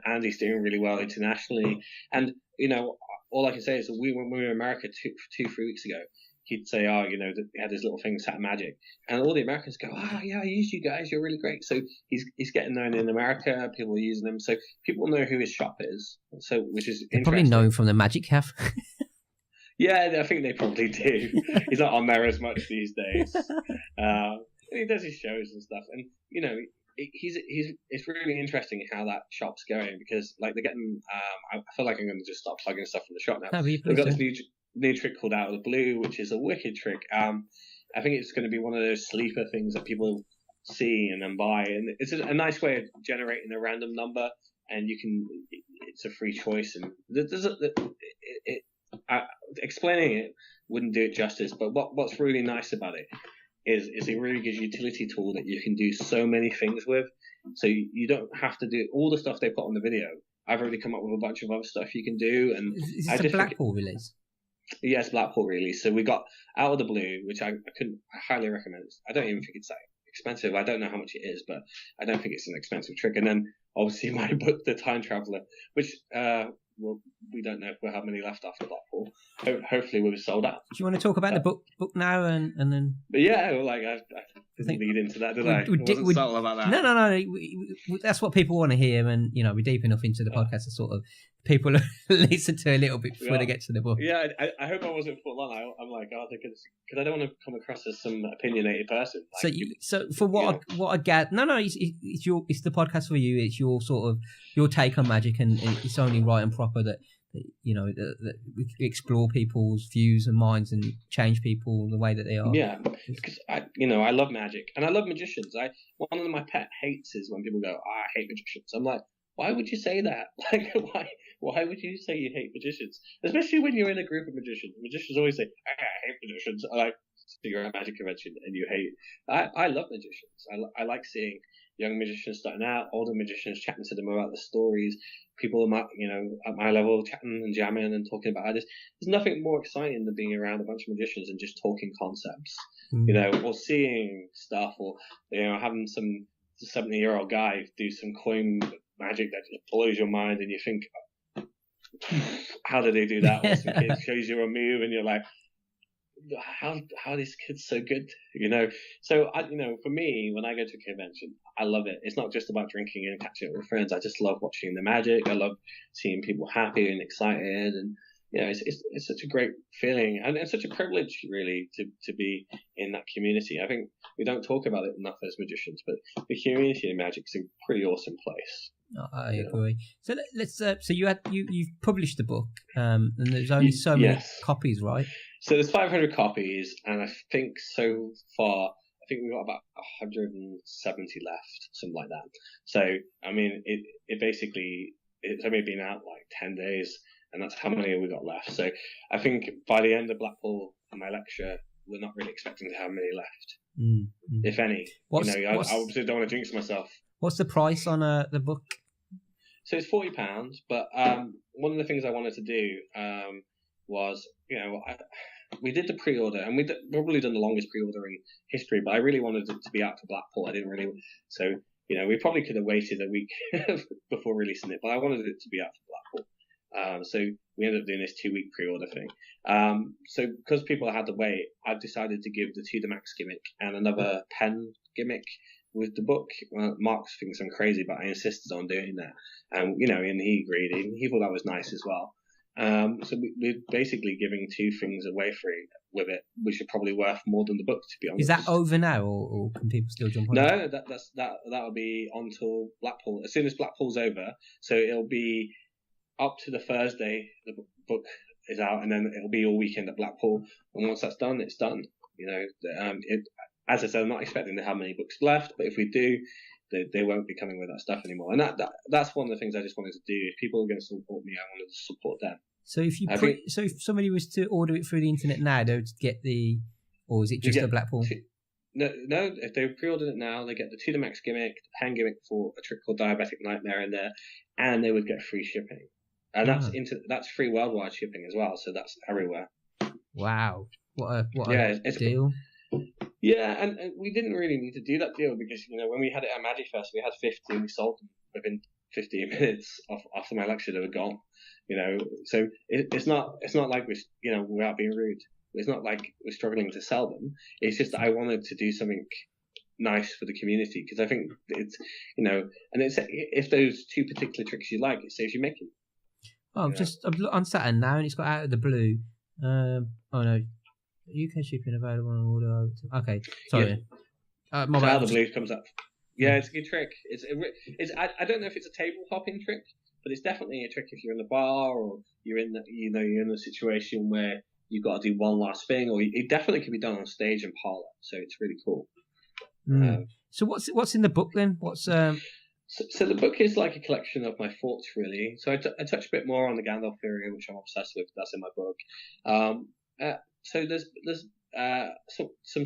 and he's doing really well internationally. And you know, all I can say is that when we were in America 2-3 weeks ago, he'd say, "Oh, you know, he had this little thing, Saturn Magic," and all the Americans go, "Ah, yeah, I use you guys. You're really great." So he's getting known in America. People are using them, so people know who his shop is. So which is they're probably known from the Magic Cafe. Yeah, I think they probably do. He's not on there as much these days. He does his shows and stuff, and you know, it's really interesting how that shop's going because like they're getting. I feel like I'm going to just start plugging stuff from the shop now. They've got this new trick called Out of the Blue, which is a wicked trick. I think it's going to be one of those sleeper things that people see and then buy, and it's a nice way of generating a random number, and you can. It's a free choice, and explaining it wouldn't do it justice. But what's really nice about it is it really gives you a utility tool that you can do so many things with. So you don't have to do all the stuff they put on the video. I've already come up with a bunch of other stuff you can do. And is this a Blackpool release? Yes, Blackpool release. So we got Out of the Blue, which I highly recommend. I don't even think it's that expensive. I don't know how much it is, but I don't think it's an expensive trick. And then obviously my book, The Time Traveller, which well, we don't know if we'll have many left after Blackpool. Hopefully we'll be sold out. Do you want to talk about the book now and then? But yeah, like I didn't lead into that, did I? I wasn't subtle about that. No. That's what people want to hear, and you know we're deep enough into the podcast to sort of people listen to a little bit before they get to the book. Yeah, I hope I wasn't full on. I'm like, because I don't want to come across as some opinionated person. Like, so for what I get, it's the podcast for you. It's your sort of your take on Magic, and it's only right and proper that you know that we explore people's views and minds and change people the way that they are. Yeah, because I love Magic and I love magicians. One of my pet hates is when people go, I hate magicians. I'm like, why would you say that? Like, why would you say you hate magicians? Especially when you're in a group of magicians. Magicians always say, I hate magicians. I like, so you're at a Magic convention and you hate. I love magicians. I like seeing young magicians starting out, older magicians chatting to them about the stories. People at my level chatting and jamming and talking about ideas. There's nothing more exciting than being around a bunch of magicians and just talking concepts. You know, or seeing stuff, or having some 70-year-old guy do some coin magic that just blows your mind, and you think, how did they do that? Or some kid shows you a move, and you're like, how are these kids so good? So for me, when I go to a convention, I love it. It's not just about drinking and catching up with friends. I just love watching the magic. I love seeing people happy and excited, and it's such a great feeling, and it's such a privilege really to be in that community. I think we don't talk about it enough as magicians, but the community in Magic is a pretty awesome place. I agree. So let's. So you've published the book, and there's only so many copies, right? So there's 500 copies, and I think so far, we've got about 170 left, something like that. So I mean, it's only been out like 10 days, and that's how many we got left. So I think by the end of Blackpool and my lecture, we're not really expecting to have many left, if any. I obviously don't want to jinx myself. What's the price on the book? So it's £40, but one of the things I wanted to do was, we did the pre-order, and we've probably done the longest pre-order in history, but I really wanted it to be out for Blackpool. I didn't really, so, we probably could have waited a week before releasing it, but I wanted it to be out for Blackpool. So we ended up doing this 2-week pre-order thing. So because people had to wait, I've decided to give the 2 the Max gimmick and another pen gimmick with the book. Mark thinks I'm crazy, but I insisted on doing that. And he agreed. He thought that was nice as well. So we're basically giving 2 things away free with it, which are probably worth more than the book, to be honest. Is that over now, or can people still jump on? No, that'll be until Blackpool. As soon as Blackpool's over, so it'll be up to the Thursday the book is out, and then it'll be all weekend at Blackpool. And once that's done, it's done. You know, as I said, I'm not expecting to have many books left, but if we do, they won't be coming with that stuff anymore. And that's one of the things I just wanted to do. If people are going to support me, I wanted to support them. So if somebody was to order it through the internet now, they would get or is it just a Blackpool? No, if they pre-ordered it now, they get the To The Max gimmick, the pen gimmick for a trick called Diabetic Nightmare in there, and they would get free shipping. And that's free worldwide shipping as well, so that's everywhere. Wow. What a deal. Yeah, and we didn't really need to do that deal because, you know, when we had it at MA.GICIAN, we had 50 and we sold them within 15 minutes after my lecture. They were gone, you know. So it's not like without being rude, it's not like we're struggling to sell them. It's just that I wanted to do something nice for the community because I think it's, you know, and it's if those two particular tricks you like, it saves you making. Oh, I'm on Saturn now and it's got Out of the Blue. Oh no. UK shipping available on order. Okay, sorry. Yeah. My Out of the Blue comes up. Yeah, it's a good trick. I don't know if it's a table hopping trick, but it's definitely a trick if you're in the bar or you're in a situation where you've got to do one last thing, or it definitely can be done on stage and parlor. So it's really cool. So what's in the book then? So the book is like a collection of my thoughts, really. So I touch a bit more on the Gandalf theory, which I'm obsessed with. That's in my book. So there's some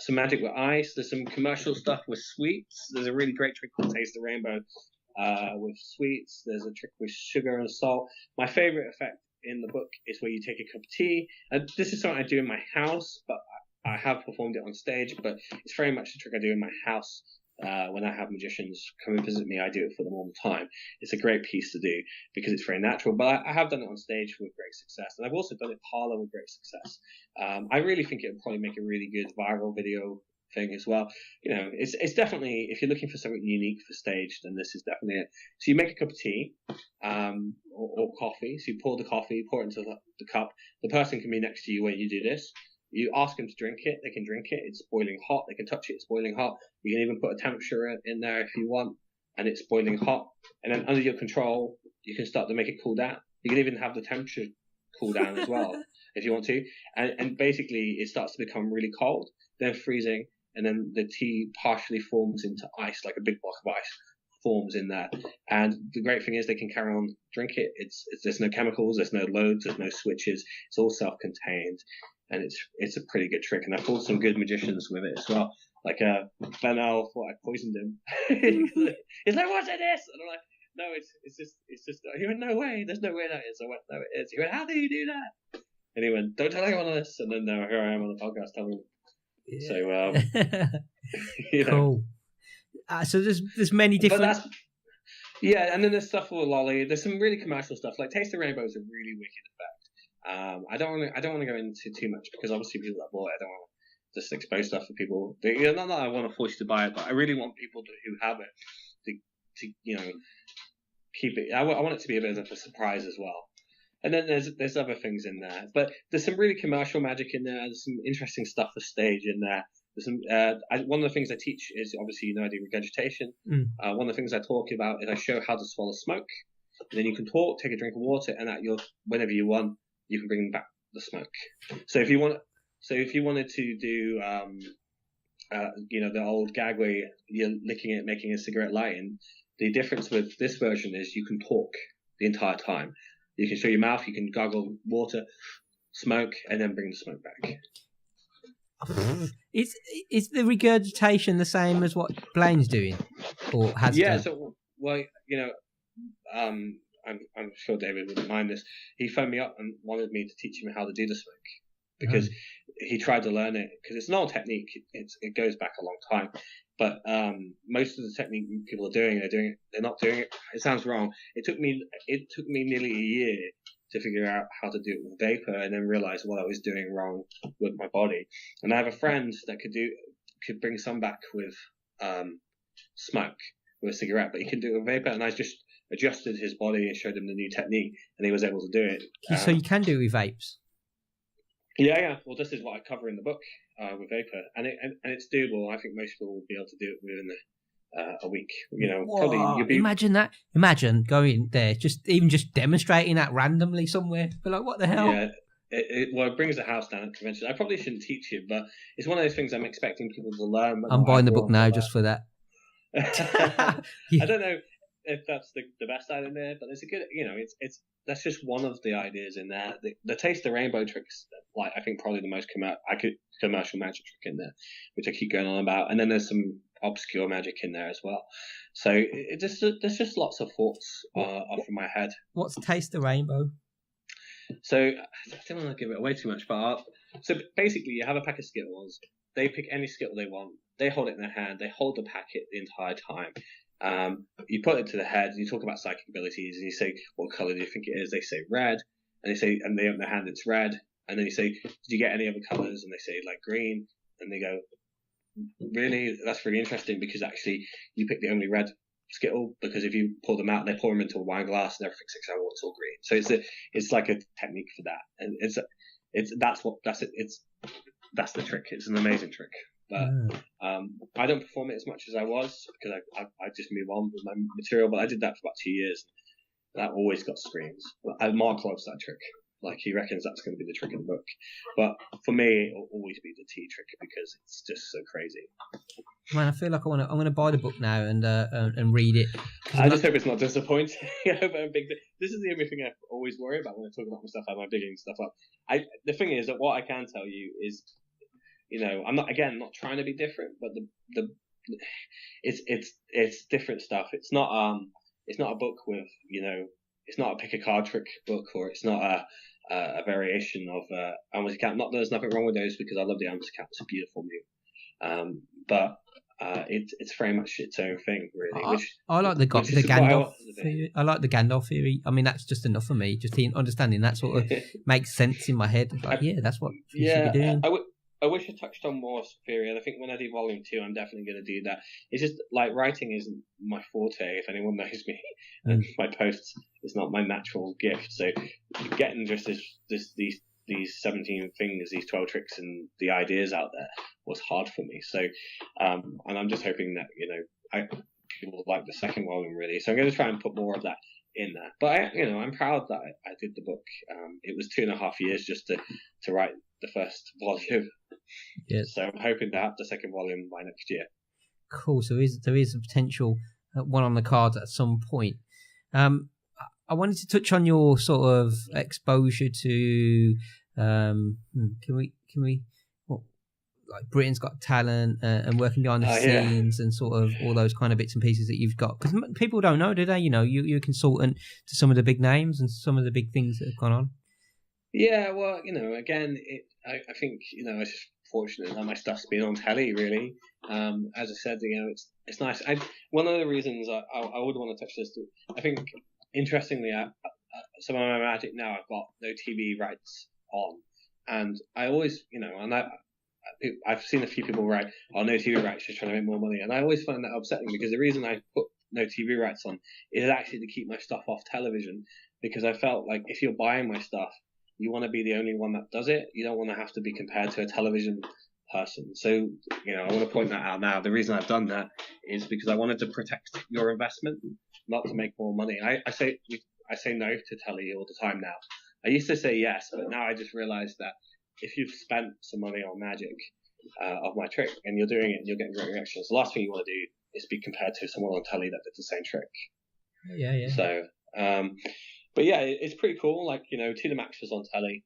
magic with ice. There's some commercial stuff with sweets. There's a really great trick called Taste the Rainbow with sweets. There's a trick with sugar and salt. My favorite effect in the book is where you take a cup of tea. This is something I do in my house, but I have performed it on stage. But it's very much the trick I do in my house. When I have magicians come and visit me, I do it for them all the time. It's a great piece to do because it's very natural, but I have done it on stage with great success, and I've also done it parlor with great success. I really think it would probably make a really good viral video thing as well. You know, it's definitely, if you're looking for something unique for stage, then this is definitely it. So you make a cup of tea or coffee. So you pour the coffee, pour it into the cup. The person can be next to you when you do this. You ask them to drink it, they can drink it, it's boiling hot, they can touch it, it's boiling hot. You can even put a temperature in there if you want, and it's boiling hot. And then under your control, you can start to make it cool down. You can even have the temperature cool down as well, if you want to. And basically, it starts to become really cold, then freezing, and then the tea partially forms into ice, like a big block of ice forms in there. And the great thing is they can carry on drink it. There's no chemicals, there's no loads, there's no switches. It's all self-contained. And it's a pretty good trick, and I pulled some good magicians with it as well. Like Benel thought I poisoned him. He's like, "What's in this?" And I'm like, "No, it's just." He went, "No way, there's no way that is." I went, "No, it is." He went, "How do you do that?" And he went, "Don't tell anyone this." And then now here I am on the podcast telling him. Yeah. So cool. So there's many different. Yeah, and then there's stuff with Lolly. There's some really commercial stuff. Like Taste the Rainbow is a really wicked effect. I don't want to go into too much because obviously people that bought it, I don't want to just expose stuff for people. Not that I want to force you to buy it, but I really want people who have it to keep it. I want it to be a bit of a surprise as well. And then there's other things in there, but there's some really commercial magic in there. There's some interesting stuff for stage in there. There's some. One of the things I teach is obviously I do regurgitation. One of the things I talk about is I show how to swallow smoke. And then you can talk, take a drink of water, and whenever you want, you can bring back the smoke. So if you wanted to do, the old gag where you're licking it, making a cigarette lighting, the difference with this version is you can talk the entire time. You can show your mouth, you can gargle water, smoke, and then bring the smoke back. Is the regurgitation the same as what Blaine's doing, or has? Yeah. So I'm sure David wouldn't mind this. He phoned me up and wanted me to teach him how to do the smoke because he tried to learn it because it's an old technique. It goes back a long time, but most of the technique people are doing, they're not doing it. It sounds wrong. It took me nearly a year to figure out how to do it with vapor, and then realize what I was doing wrong with my body. And I have a friend that could bring some back with smoke with a cigarette, but he can do it with vapor, and I just adjusted his body and showed him the new technique, and he was able to do it. So you can do it with vapes? Yeah. Well, this is what I cover in the book with vapor, and it's doable. I think most people will be able to do it within a week. You know, Whoa, probably you'll be. Imagine that. Imagine going there, just demonstrating that randomly somewhere. But like, what the hell? Yeah. It brings the house down at convention. I probably shouldn't teach it, but it's one of those things I'm expecting people to learn. I'm buying the book now just for that. I don't know if that's the best idea, but it's a good, you know, it's that's just one of the ideas in there. The taste the rainbow tricks, like I think probably the most commercial magic trick in there, which I keep going on about, and then there's some obscure magic in there as well. So there's just lots of thoughts off in my head. What's taste the rainbow? So I don't want to give it away too much, but so basically you have a pack of Skittles. They pick any Skittle they want. They hold it in their hand. They hold the packet the entire time. You put it to the head. You talk about psychic abilities, and you say, "What color do you think it is?" They say red, and they open their hand. It's red, and then you say, "Did you get any other colors?" And they say like green, and they go, "Really? That's really interesting because actually you picked the only red Skittle because if you pull them out, they pour them into a wine glass and everything's like, oh, it's all green." So it's like a technique for that, and that's the trick. It's an amazing trick, but I don't perform it as much as I was because I just move on with my material. But I did that for about 2 years. That always got screams. Mark loves that trick. Like he reckons that's going to be the trick in the book. But for me, it'll always be the tea trick because it's just so crazy. Man, I feel like I'm gonna buy the book now and read it. I just hope it's not disappointing. I hope I'm big. This is the only thing I always worry about when I talk about my stuff. Am I bigging stuff up? The thing is that what I can tell you is, you know, I'm not trying to be different, but it's different stuff. It's not a book with, you know, it's not a pick a card trick book, or it's not a variation of MA.GICIAN. Not there's nothing wrong with those because I love the MA.GICIAN. It's a beautiful move, but it's very much its own thing, really. I like the Gandalf theory. I like the Gandalf theory. I mean, that's just enough for me. Just understanding that sort of makes sense in my head. Like, that's what you should be doing. I wish I touched on more theory, and I think when I do volume 2, I'm definitely going to do that. It's just like writing isn't my forte. If anyone knows me, and my posts is not my natural gift. So getting just these 17 things, these 12 tricks, and the ideas out there was hard for me. So, and I'm just hoping that, you know, people like the second volume really. So I'm going to try and put more of that in there. But I'm proud that I did the book. It was 2.5 years just to write the first volume. Yes. So I'm hoping to have the second volume by next year. Cool. So there is a potential one on the cards at some point. I wanted to touch on your sort of exposure to can we like Britain's Got Talent and working behind the scenes and sort of all those kind of bits and pieces that you've got, because people don't know, do they? You know, you're a consultant to some of the big names and some of the big things that have gone on. Yeah, well, you know, again, I think, you know, it's just fortunate that my stuff's been on telly, really. As I said, you know, it's nice. One of the reasons I would want to touch this, I think, interestingly, some of my magic now I've got no TV rights on, and I always, you know, and I've seen a few people write, "Oh, no TV rights, just trying to make more money," and I always find that upsetting because the reason I put no TV rights on is actually to keep my stuff off television, because I felt like if you're buying my stuff, you want to be the only one that does it. You don't want to have to be compared to a television person. So, you know, I want to point that out now. The reason I've done that is because I wanted to protect your investment, not to make more money. I say no to telly all the time now. I used to say yes, but now I just realized that if you've spent some money on magic of my trick and you're doing it and you're getting great reactions, the last thing you want to do is be compared to someone on telly that did the same trick. Yeah. So, but yeah, it's pretty cool. Like, you know, TD Maxx was on telly.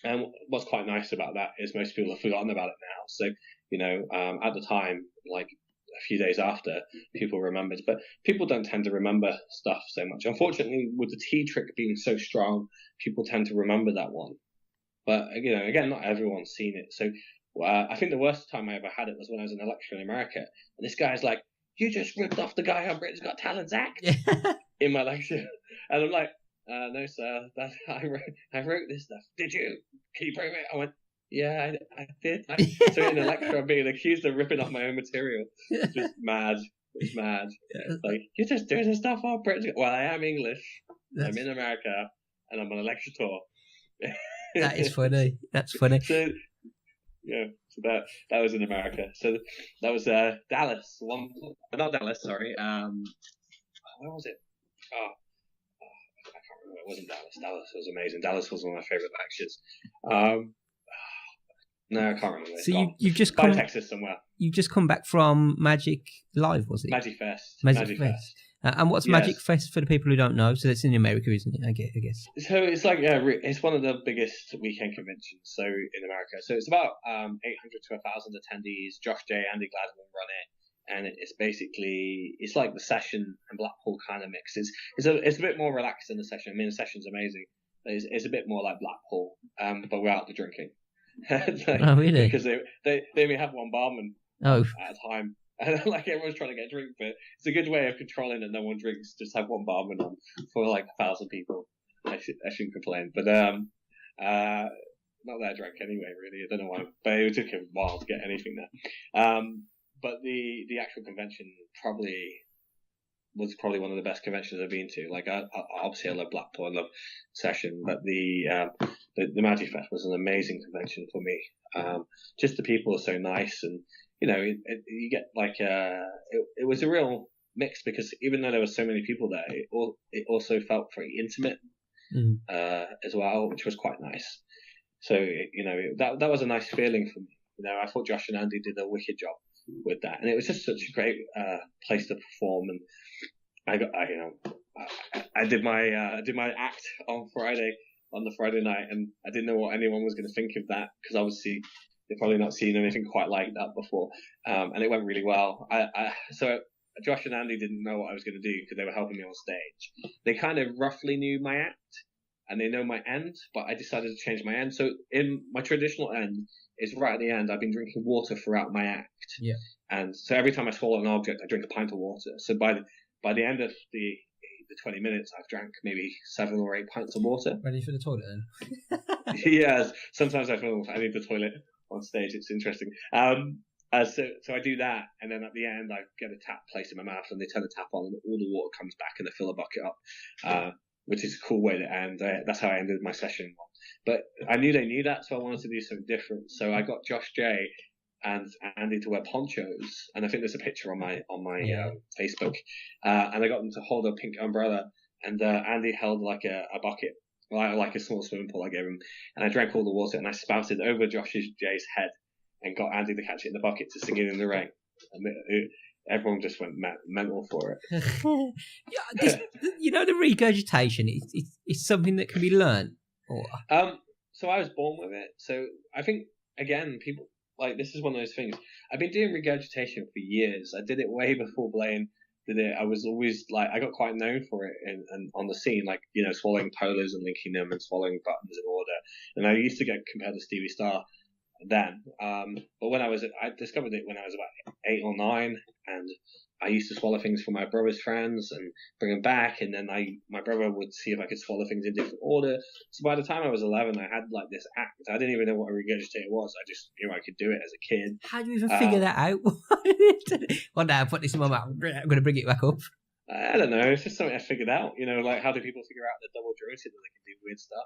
And what's quite nice about that is most people have forgotten about it now. So, you know, at the time, like a few days after, people remembered. But people don't tend to remember stuff so much. Unfortunately, with the tea trick being so strong, people tend to remember that one. But, you know, again, not everyone's seen it. So I think the worst time I ever had it was when I was in a lecture in America. And this guy's like, "You just ripped off the guy on Britain's Got Talent's act," in my lecture. And I'm like, "No, sir, I wrote this stuff. Did you? Can you prove it?" I went, "Yeah, I did." So in a lecture, I'm being accused of ripping off my own material. It's just mad. It's mad. Like, "You're just doing this stuff on Britain's Got..." Well, I am English. I'm in America, and I'm on a lecture tour. That is funny. That's funny. So that was in America. So that was Dallas. Not Dallas, sorry. Where was it? Oh, I can't remember. It wasn't Dallas. Dallas was amazing. Dallas was one of my favorite lectures. No, I can't remember. So you've just come Texas somewhere. You've just come back from Magic Live, was it? Magic Fest. And what's Magic Fest for the people who don't know? So it's in America, isn't it? I guess. So it's like it's one of the biggest weekend conventions. So in America, so it's about 800 to 1,000 attendees. Josh J, Andy Gladwin run it, and it's like the Session and Blackpool kind of mix. It's a bit more relaxed than the Session. I mean, the Session's amazing. It's a bit more like Blackpool, but without the drinking. Oh really? Because they only have one barman at a time. And like everyone's trying to get a drink, but it's a good way of controlling that no one drinks. Just have one barman on for like 1,000 people. I shouldn't complain, but not that I drank anyway. Really, I don't know why, but it took a while to get anything there. But the actual convention was probably one of the best conventions I've been to. Like obviously I love Blackpool, I love Session, but the Magic Fest was an amazing convention for me. Just the people are so nice, and you know, you get like it was a real mix, because even though there were so many people there, it also felt very intimate as well, which was quite nice. So you know, that was a nice feeling for me. You know, I thought Josh and Andy did a wicked job with that, and it was just such a great place to perform. And I did my act on the Friday night, and I didn't know what anyone was going to think of that, because obviously they've probably not seen anything quite like that before, and it went really well. So Josh and Andy didn't know what I was going to do, because they were helping me on stage. They kind of roughly knew my act, and they know my end, but I decided to change my end. So in my traditional end is right at the end. I've been drinking water throughout my act, and so every time I swallow an object, I drink a pint of water. So by the end of the 20 minutes, I've drank maybe 7 or 8 pints of water. Ready for the toilet then? Yes, sometimes I feel I need the toilet on stage. It's interesting. So I do that, and then at the end I get a tap placed in my mouth, and they turn the tap on, and all the water comes back, and they fill the bucket up, which is a cool way to end. That's how I ended my session. But I knew they knew that, so I wanted to do something different. So I got Josh J and Andy to wear ponchos, and I think there's a picture on my Facebook. And I got them to hold a pink umbrella, and Andy held like a bucket, like a small swimming pool I gave him, and I drank all the water, and I spouted over Josh J's head, and got Andy to catch it in the bucket to sing it in the rain. And everyone just went mental for it. You know, the regurgitation, it's something that can be learned. So I was born with it. So I think, again, people, like, this is one of those things. I've been doing regurgitation for years. I did it way before Blaine did it. I was always, like, I got quite known for it and on the scene, like, you know, swallowing polos and linking them and swallowing buttons in order. And I used to get compared to Stevie Starr then. But I discovered it when I was about 8 or 9, and I used to swallow things for my brother's friends and bring them back, and then my brother would see if I could swallow things in different order. So by the time I was 11, I had like this act. I didn't even know what a regurgitator was. I just knew I could do it as a kid. How do you even figure that out? One day I put this in my mouth. I'm going to bring it back up. I don't know. It's just something I figured out. You know, like, how do people figure out they're double jointed and they can do weird stuff?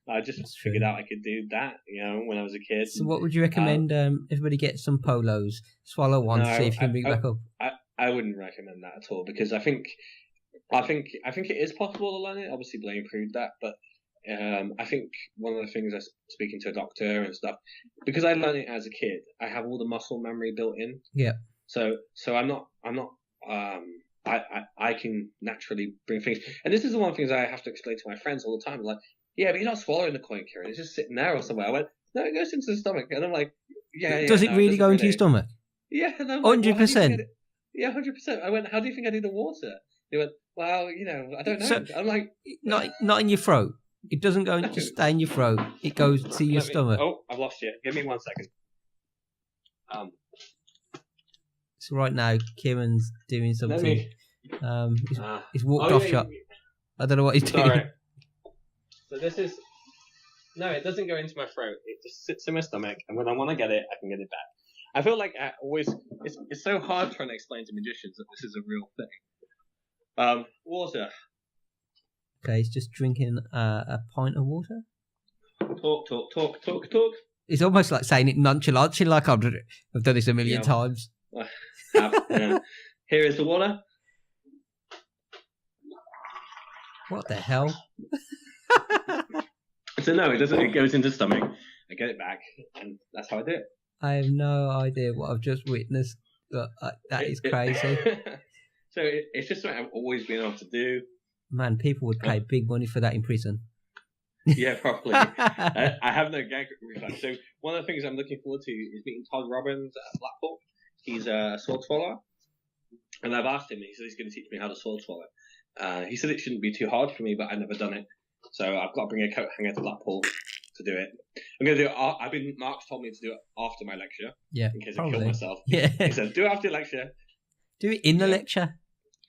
I just figured out I could do that, you know, when I was a kid. So what would you recommend everybody get some polos, swallow one, see if you can bring it back up? I wouldn't recommend that at all, because I think it is possible to learn it. Obviously, Blaine proved that, but I think one of the things speaking to a doctor and stuff, because I learned it as a kid, I have all the muscle memory built in. Yeah. So I'm not. I can naturally bring things, and this is the one of the things I have to explain to my friends all the time. Like, yeah, but you're not swallowing the coin, Kieron. It's just sitting there or somewhere. I went, no, it goes into the stomach, and I'm like, yeah. Does it really go into your stomach? Yeah, 100%. Yeah, 100%. I went, how do you think I do the water? They went, well, you know, I don't know. So, I'm like, not in your throat. It doesn't go and just stay in your throat. It goes to your stomach. Oh, I've lost you. Give me 1 second. So right now, Kieron's doing something. He's walked off shot. I don't know what he's doing. Sorry. So this is... No, it doesn't go into my throat. It just sits in my stomach, and when I want to get it, I can get it back. I feel like I always... It's so hard trying to explain to magicians that this is a real thing. Water. Okay, he's just drinking a pint of water. Talk. It's almost like saying it nonchalantly, like I've done this a million times. Yeah. Here is the water. What the hell? So no, it doesn't. It goes into the stomach. I get it back, and that's how I do it. I have no idea what I've just witnessed. But that is crazy. So it's just something I've always been able to do. Man, people would pay big money for that in prison. Yeah, probably. I have no gag reflex. So one of the things I'm looking forward to is meeting Todd Robbins at Blackpool. He's a sword swallower, and I've asked him. He said he's going to teach me how to sword swallow. He said it shouldn't be too hard for me, but I've never done it. So I've got to bring a coat hanger to Blackpool to do it. I'm going to do it. Mark's told me to do it after my lecture. Yeah, in case I kill myself. Yeah. He said, do it after your lecture. Do it in the lecture.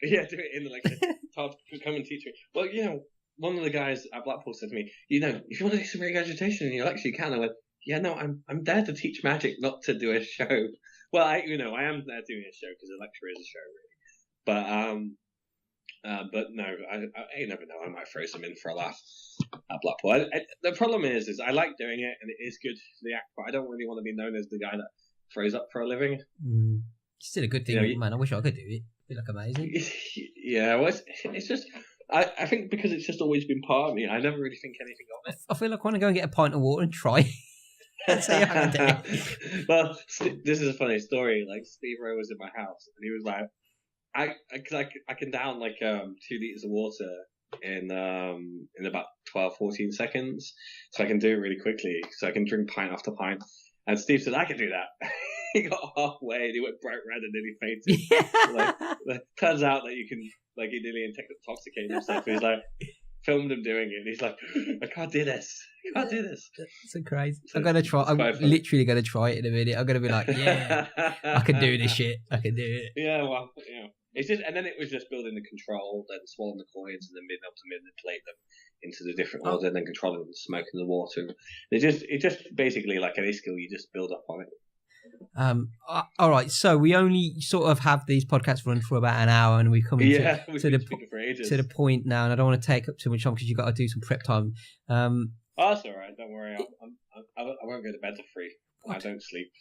Yeah, do it in the lecture. Todd, come and teach me. Well, one of the guys at Blackpool said to me, if you want to do some regurgitation in your lecture, you can. I went, yeah, no, I'm there to teach magic, not to do a show. Well, I am there doing a show because a lecture is a show, really. But no, you never know. I might throw some in for a laugh at Blackpool. The problem is I like doing it, and it is good for the act, but I don't really want to be known as the guy that throws up for a living. It's still a good thing, man. I wish I could do it. It'd look amazing. Yeah, well, it's just... I think because it's just always been part of me, I never really think anything of it. I feel like I want to go and get a pint of water and try. See how I do. Well, this is a funny story. Like, Steve Rowe was in my house, and he was like, I can down like 2 liters of water in about 12, 14 seconds, so I can do it really quickly. So I can drink pint after pint. And Steve said I can do that. He got halfway and he went bright red and nearly fainted. Yeah. Turns out that you can he nearly intoxicated himself. He's like filmed him doing it. And he's like, I can't do this. I can't do this. That's so crazy. I'm gonna try. I'm literally gonna try it in a minute. I'm gonna be like, yeah, I can do this shit. I can do it. Yeah, well, it's just, and then it was just building the control, then swallowing the coins, and then being able to manipulate them into the different order, and then controlling the smoke and the water. It just basically like any skill, you just build up on it. All right, so we only sort of have these podcasts run for about an hour, and we're coming to the point now, and I don't want to take up too much time because you've got to do some prep time. Oh, that's all right. Don't worry. I won't go to bed till 3. What? I don't sleep.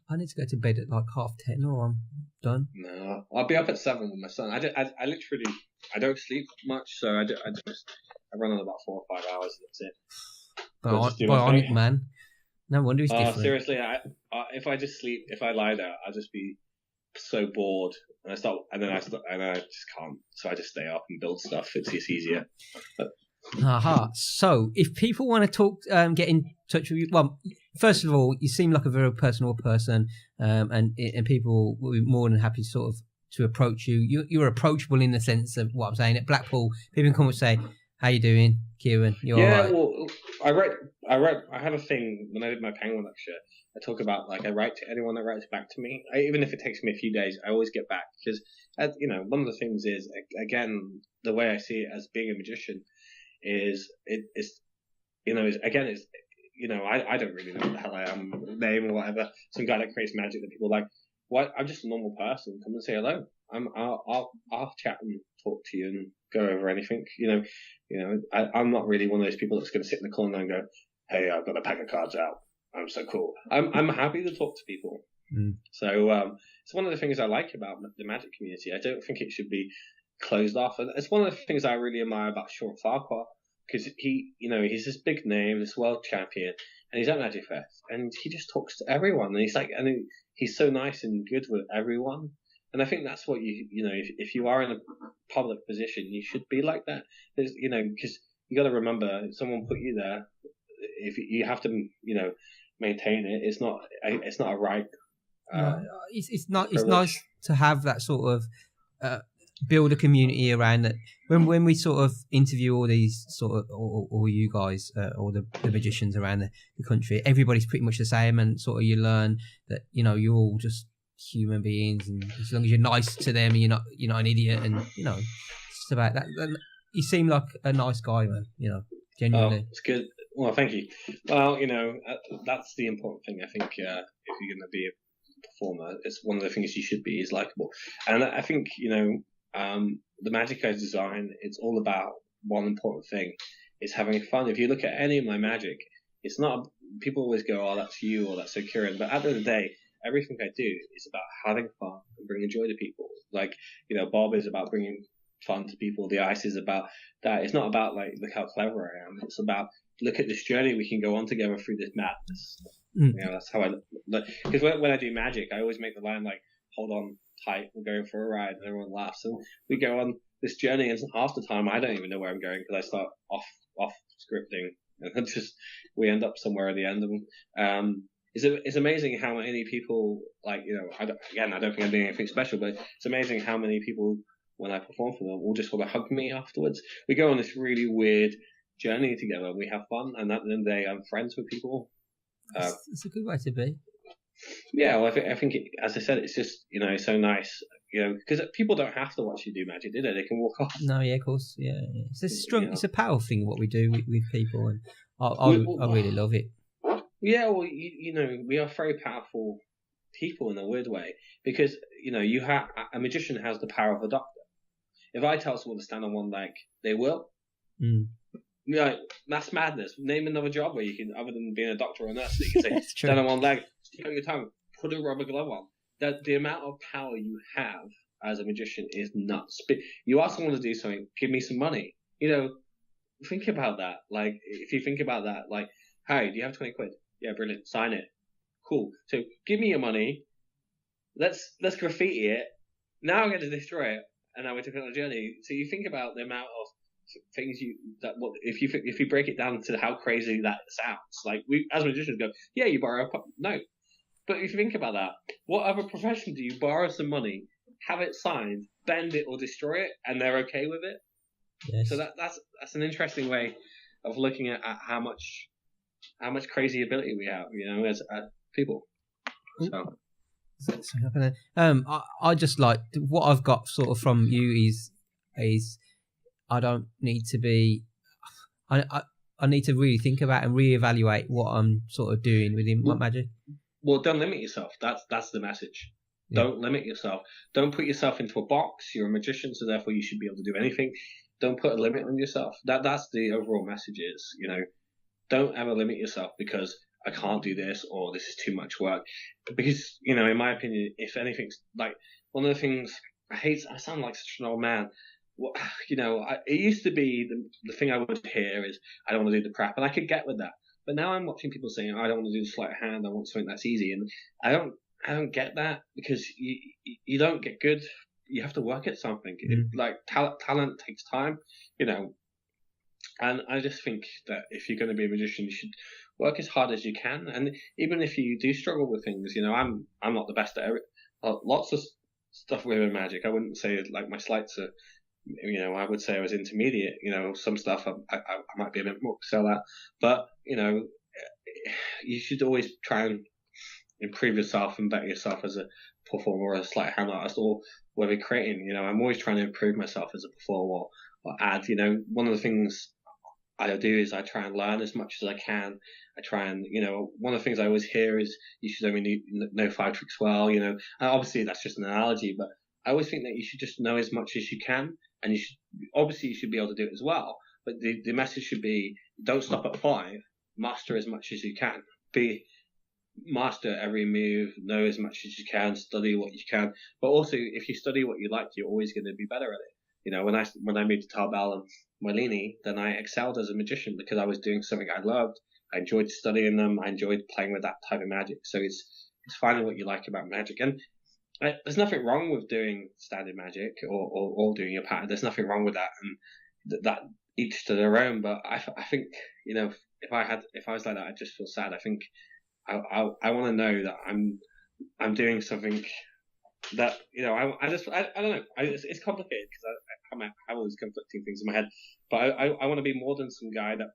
I need to go to bed at like 10:30, or I'm done. No, I'll be up at 7 with my son. I literally don't sleep much, so I run on about 4 or 5 hours, and that's it. Bionic man. No wonder he's different. Seriously, if I just sleep, if I lie there, I'll just be so bored, and I just can't. So I just stay up and build stuff. It's just easier. So if people want to talk, get in touch with you. Well, first of all, you seem like a very personal person, and people will be more than happy to approach you. You're approachable in the sense of what I'm saying. At Blackpool, people can come and say, "How you doing, Kieron? You're all right?" Well, I have a thing when I did my Penguin lecture. I talk about I write to anyone that writes back to me. Even if it takes me a few days, I always get back because one of the things is, again, the way I see it as being a magician is I don't really know what the hell I am, name or whatever. Some guy that creates magic that people like. What? I'm just a normal person. Come and say hello. I'll chat and talk to you and go over anything. I'm not really one of those people that's going to sit in the corner and go, "Hey, I've got a pack of cards out. I'm so cool." I'm happy to talk to people. So it's one of the things I like about the magic community. I don't think it should be closed off, and it's one of the things I really admire about Sean Farquhar, because he's this big name, this world champion, and he's at Magic Fest, and he just talks to everyone, and he's so nice and good with everyone. And I think that's what if you are in a public position, you should be like that. Because you got to remember, someone put you there. If you have to, maintain it, it's not a right. It's nice to have that sort of build a community around it. When we sort of interview all these sort of all you guys, all the magicians around the country, everybody's pretty much the same, and sort of you learn that you're all just human beings, and as long as you're nice to them, you're not an idiot, and it's just about that. And you seem like a nice guy, man. Genuinely. Oh, it's good. Well, thank you. Well, that's the important thing. I think if you're going to be a performer, it's one of the things you should be is likable. And I think the magic I design, it's all about one important thing: is having fun. If you look at any of my magic, it's not people always go, oh, that's you, or that's so Kieron. But at the end of the day, everything I do is about having fun and bringing joy to people. Like, Bob is about bringing fun to people. The ice is about that. It's not about like, look how clever I am. It's about, look at this journey we can go on together through this madness. That's how I look. Because when I do magic, I always make the line like, hold on tight, we're going for a ride, and everyone laughs. And we go on this journey, and half the time I don't even know where I'm going because I start off scripting, and we end up somewhere at the end of them. It's amazing how many people, like, I don't think I'm doing anything special, but it's amazing how many people, when I perform for them, will just want to hug me afterwards. We go on this really weird journey together. We have fun, and at the end of the day, I'm friends with people. It's a good way to be. Yeah, well, I think as I said, it's just, it's so nice, because people don't have to watch you do magic, do they? They can walk off. No, yeah, of course, yeah. It's a strong, it's a powerful thing what we do with people, and I really love it. Yeah, well, we are very powerful people in a weird way, because a magician has the power of a doctor. If I tell someone to stand on one leg, they will. That's madness. Name another job where you can, other than being a doctor or a nurse, that you can say stand on one leg, stick out your tongue, put a rubber glove on. The amount of power you have as a magician is nuts. But you ask someone to do something, give me some money. Think about that. Like, if you think about that, like, hey, do you have 20 quid? Yeah, brilliant. Sign it. Cool. So give me your money. Let's graffiti it. Now I'm going to destroy it, and now we're taking on a journey. So you think about the amount of things if you break it down to how crazy that sounds. Like, we as magicians go, yeah, you borrow no. But if you think about that, what other profession do you borrow some money, have it signed, bend it or destroy it, and they're okay with it? Yes. So that's an interesting way of looking at how much crazy ability we have, as people. So. I just like what I've got sort of from you is I don't need to be. I need to really think about and reevaluate what I'm sort of doing within my magic. Well, don't limit yourself. That's the message. Yeah. Don't limit yourself. Don't put yourself into a box. You're a magician, so therefore you should be able to do anything. Don't put a limit on yourself. That's the overall message is, don't ever limit yourself because I can't do this or this is too much work. Because, in my opinion, if anything's like one of the things I sound like such an old man. It used to be the thing I would hear is I don't want to do the crap, and I could get with that. But now I'm watching people saying I don't want to do the sleight of hand. I want something that's easy, and I don't get that because you don't get good. You have to work at something. Like talent takes time, And I just think that if you're going to be a magician, you should work as hard as you can. And even if you do struggle with things, I'm not the best at lots of stuff with magic. I wouldn't say like my sleights are. I would say I was intermediate. Some stuff I might be a bit more excel at, but you should always try and improve yourself and better yourself as a performer or a sleight of hand artist, or whether creating. I'm always trying to improve myself as a performer or add. One of the things I do is I try and learn as much as I can. I try and, one of the things I always hear is you should only know 5 tricks well. And obviously that's just an analogy, but I always think that you should just know as much as you can. And you should be able to do it as well. But the message should be, don't stop at 5. Master as much as you can. Master every move. Know as much as you can. Study what you can. But also, if you study what you like, you're always going to be better at it. When I moved to Tarbell and Molini, then I excelled as a magician because I was doing something I loved. I enjoyed studying them. I enjoyed playing with that type of magic. So it's finding what you like about magic. And there's nothing wrong with doing standard magic or doing your pattern. There's nothing wrong with that, and that each to their own. But I think if I was like that, I'd just feel sad. I think I want to know that I'm doing something that I don't know. It's complicated because I have all these conflicting things in my head. But I want to be more than some guy that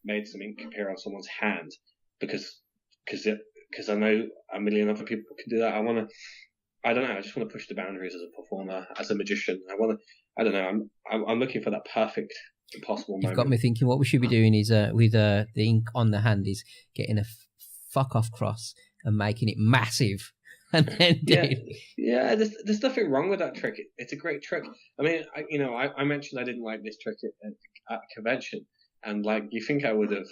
made some ink appear on someone's hand because I know a million other people can do that. I don't know. I just want to push the boundaries as a performer, as a magician. I don't know. I'm looking for that perfect, impossible moment. You've got me thinking. What we should be doing is with the ink on the hand is getting a fuck off cross and making it massive, and then yeah. There's nothing wrong with that trick. It's a great trick. I mean, I mentioned I didn't like this trick at a convention, and like you think I would have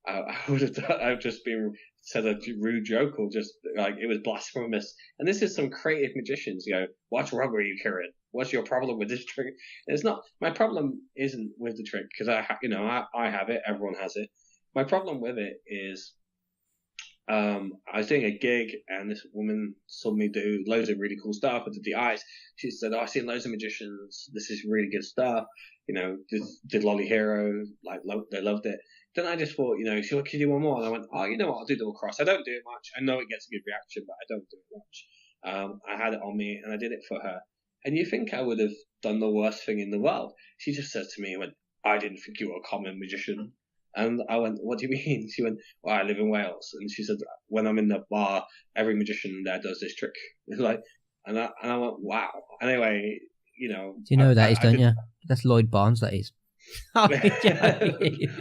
I would have I've just been said a rude joke or just like it was blasphemous. And this is some creative magicians, what's wrong with you, Kieron? What's your problem with this trick? And it's not, my problem isn't with the trick because I have it, everyone has it. My problem with it is, I was doing a gig and this woman saw me do loads of really cool stuff. I did the eyes. She said, "Oh, I've seen loads of magicians. This is really good stuff." Did Lolly Hero, they loved it. Then I just thought, she said, "Can you do one more?" And I went, "Oh, you know what? I'll do double cross." I don't do it much. I know it gets a good reaction, but I don't do it much. I had it on me and I did it for her. And you think I would have done the worst thing in the world? She just said to me, "I didn't think you were a common magician." And I went, "What do you mean?" She went, "Well, I live in Wales." And she said, "When I'm in the bar, every magician there does this trick." And I went, "Wow." Anyway, Do you know who that is, don't you? That's Lloyd Barnes, that is.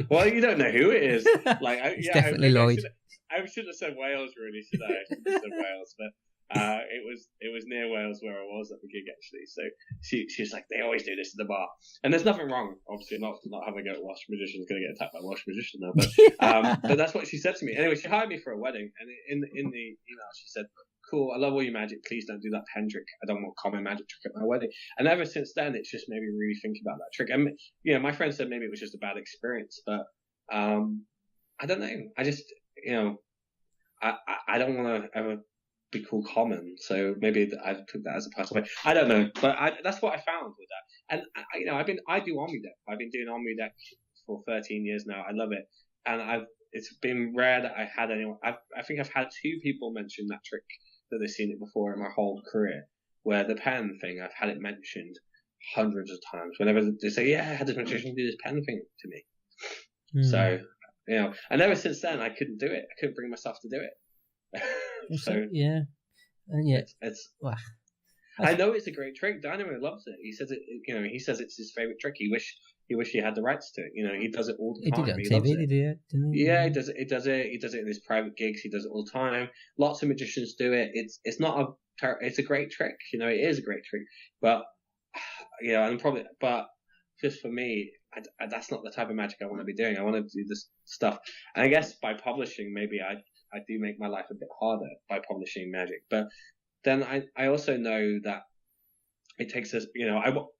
Well, you don't know who it is. It's definitely Lloyd. I should have said Wales, really, should I? I should have said Wales, but it was near Wales where I was at the gig actually. So she's like, "They always do this in the bar," and there's nothing wrong, obviously, not having a Welsh magician's going to get attacked by a Welsh magician now, but that's what she said to me. Anyway, she hired me for a wedding, and in the email she said, "Cool, I love all your magic. Please don't do that pen trick. I don't want common magic trick at my wedding." And ever since then, it's just made me really think about that trick. And my friend said maybe it was just a bad experience, but I don't know. I just I don't want to ever be called common, so maybe I took that as a personal way. I don't know, but that's what I found with that. And I do Omni Deck. I've been doing Omni Deck for 13 years now. I love it, and it's been rare that I had anyone. I think I've had 2 people mention that trick that they've seen it before in my whole career. Where the pen thing, I've had it mentioned hundreds of times. Whenever they say, "Yeah, I had this magician do this pen thing to me," so and ever since then I couldn't do it. I couldn't bring myself to do it. So yeah, and yet it's wow. I know it's a great trick. Dynamo loves it. He says it. He says it's his favorite trick. He wish he had the rights to it. He does it all the time. He did it on TV, didn't he? Yeah, he does it. He does it in his private gigs. He does it all the time. Lots of magicians do it. It's not it's a great trick. It is a great trick. But but just for me, that's not the type of magic I want to be doing. I want to do this stuff. And I guess by publishing, maybe I do make my life a bit harder by publishing magic. But then I also know that it takes us,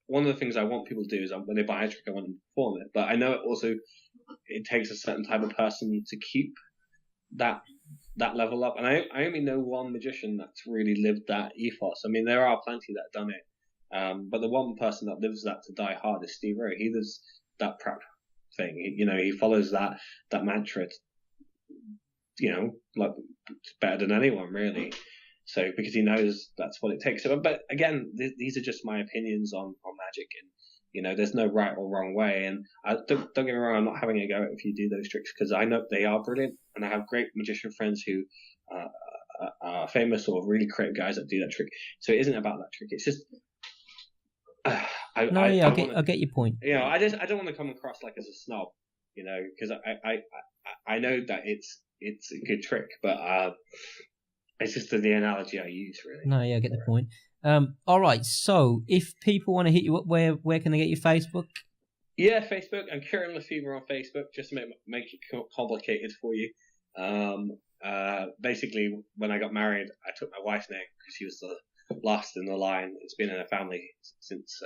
one of the things I want people to do is when they buy a trick, I want them to perform it. But I know it takes a certain type of person to keep that level up. And I only know one magician that's really lived that ethos. I mean, there are plenty that have done it. But the one person that lives that to die hard is Steve Rowe. He lives that prep thing. He follows that mantra, better than anyone, really. So because he knows that's what it takes. So, but again, these are just my opinions on magic, and there's no right or wrong way. And don't get me wrong, I'm not having a go if you do those tricks because I know they are brilliant, and I have great magician friends who are famous or really creative guys that do that trick. So it isn't about that trick. It's just I get your point. I don't want to come across like as a snob, because I know that it's a good trick, but it's just the analogy I use, really. No, I get the point. All right, so if people want to hit you up, where can they get your Facebook? Yeah, Facebook. I'm Kieron Lefevre on Facebook, just to make it complicated for you. Basically, when I got married, I took my wife's name because she was the last in the line. It's been in her family since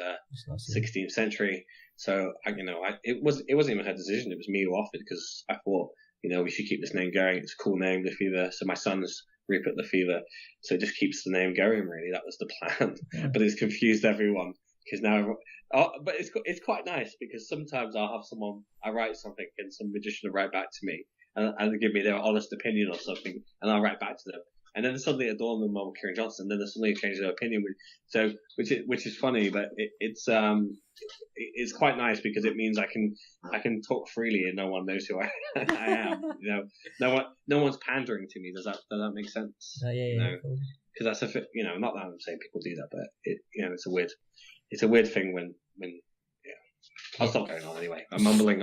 16th century. So it wasn't even her decision. It was me who offered because I thought we should keep this name going. It's a cool name, Lefevre. So my son's Rupert Lefevre. So it just keeps the name going. Really, that was the plan. Yeah. But it's confused everyone because now. But it's quite nice because sometimes I'll have someone. I write something and some magician will write back to me and they give me their honest opinion on something, and I'll write back to them. And then suddenly it dawned on them, Kieron Johnson. And then they suddenly change their opinion. So, which is funny, but it's quite nice because it means I can talk freely and no one knows who I am. No one's pandering to me. Does that make sense? Yeah. Because that's not that I'm saying people do that, but it's a weird thing when. I'll stop going on anyway. I'm mumbling.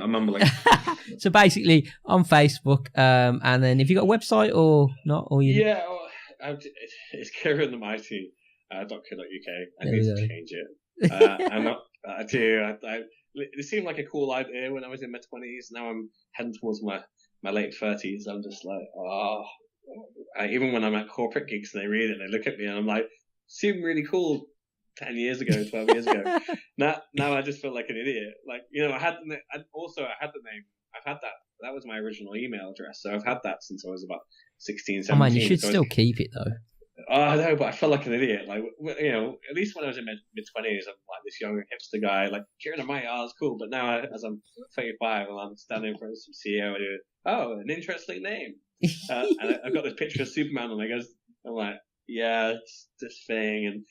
So basically, on Facebook, and then if you got a website or not, or you it's KieronTheMighty.co.uk. I need to change it. It seemed like a cool idea when I was in my 20s. Now I'm heading towards my my late 30s, I'm just like, even when I'm at corporate gigs and they read it, they look at me and I'm like, seemed really cool 10 years ago, 12 years ago. Now I just feel like an idiot. Like, I had the name. I've had that. That was my original email address. So I've had that since I was about 16, 17. Oh man, you should still keep it though. Oh, I know, but I felt like an idiot. Like, at least when I was in mid-20s, I'm like this young hipster guy. Like, Kieron and Mike, it's cool. But now, as I'm 35 and I'm standing in front of some CEO, an interesting name. And I've got this picture of Superman, and I'm like, yeah, it's this thing. And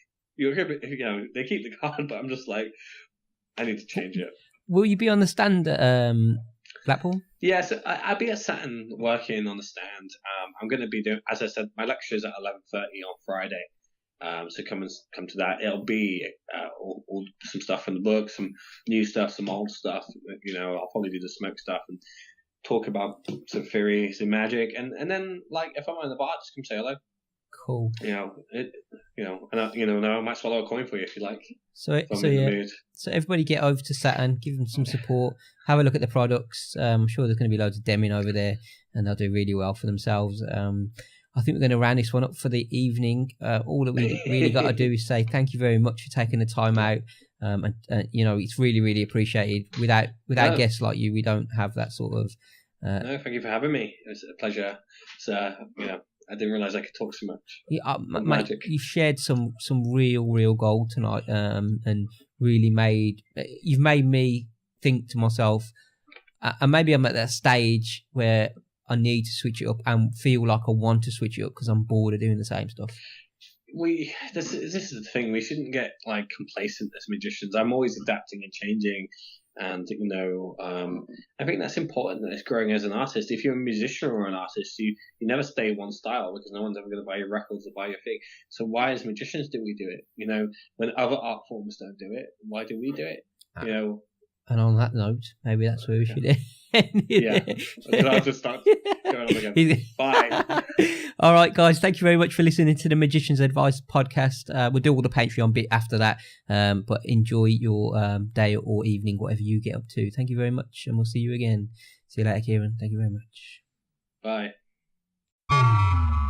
they keep the card, but I'm just like, I need to change it. Will you be on the stand at Blackpool? Yeah, so I'll be at Saturn working on the stand. I'm going to be doing, as I said, my lecture is at 11:30 on Friday. So come to that. It'll be all some stuff from the book, some new stuff, some old stuff. I'll probably do the smoke stuff and talk about some theories in magic. And then, like, if I'm on the bar, just come say hello. Cool. I might swallow a coin for you if you like. So everybody get over to Saturn, give them some support, have a look at the products. I'm sure there's going to be loads of demming over there, and they'll do really well for themselves. I think we're going to round this one up for the evening. All that we really got to do is say thank you very much for taking the time out. And it's really, really appreciated. Without guests like you, we don't have that sort of. No, thank you for having me. It's a pleasure. I didn't realize I could talk so much. Yeah, mate, you've shared some real gold tonight, and really you've made me think to myself, and maybe I'm at that stage where I need to switch it up and feel like I want to switch it up because I'm bored of doing the same stuff. This is the thing. We shouldn't get like complacent as magicians. I'm always adapting and changing. And I think that's important as growing as an artist. If you're a musician or an artist, you never stay in one style because no one's ever going to buy your records or buy your thing. So why, as magicians, do we do it? When other art forms don't do it, why do we do it? And on that note, maybe that's where we should end. Yeah, I'll just start going on again. Bye. All right, guys, thank you very much for listening to the Magician's Advice podcast. We'll do all the Patreon bit after that, but enjoy your day or evening, whatever you get up to. Thank you very much, and we'll see you again. See you later, Kieron. Thank you very much. Bye.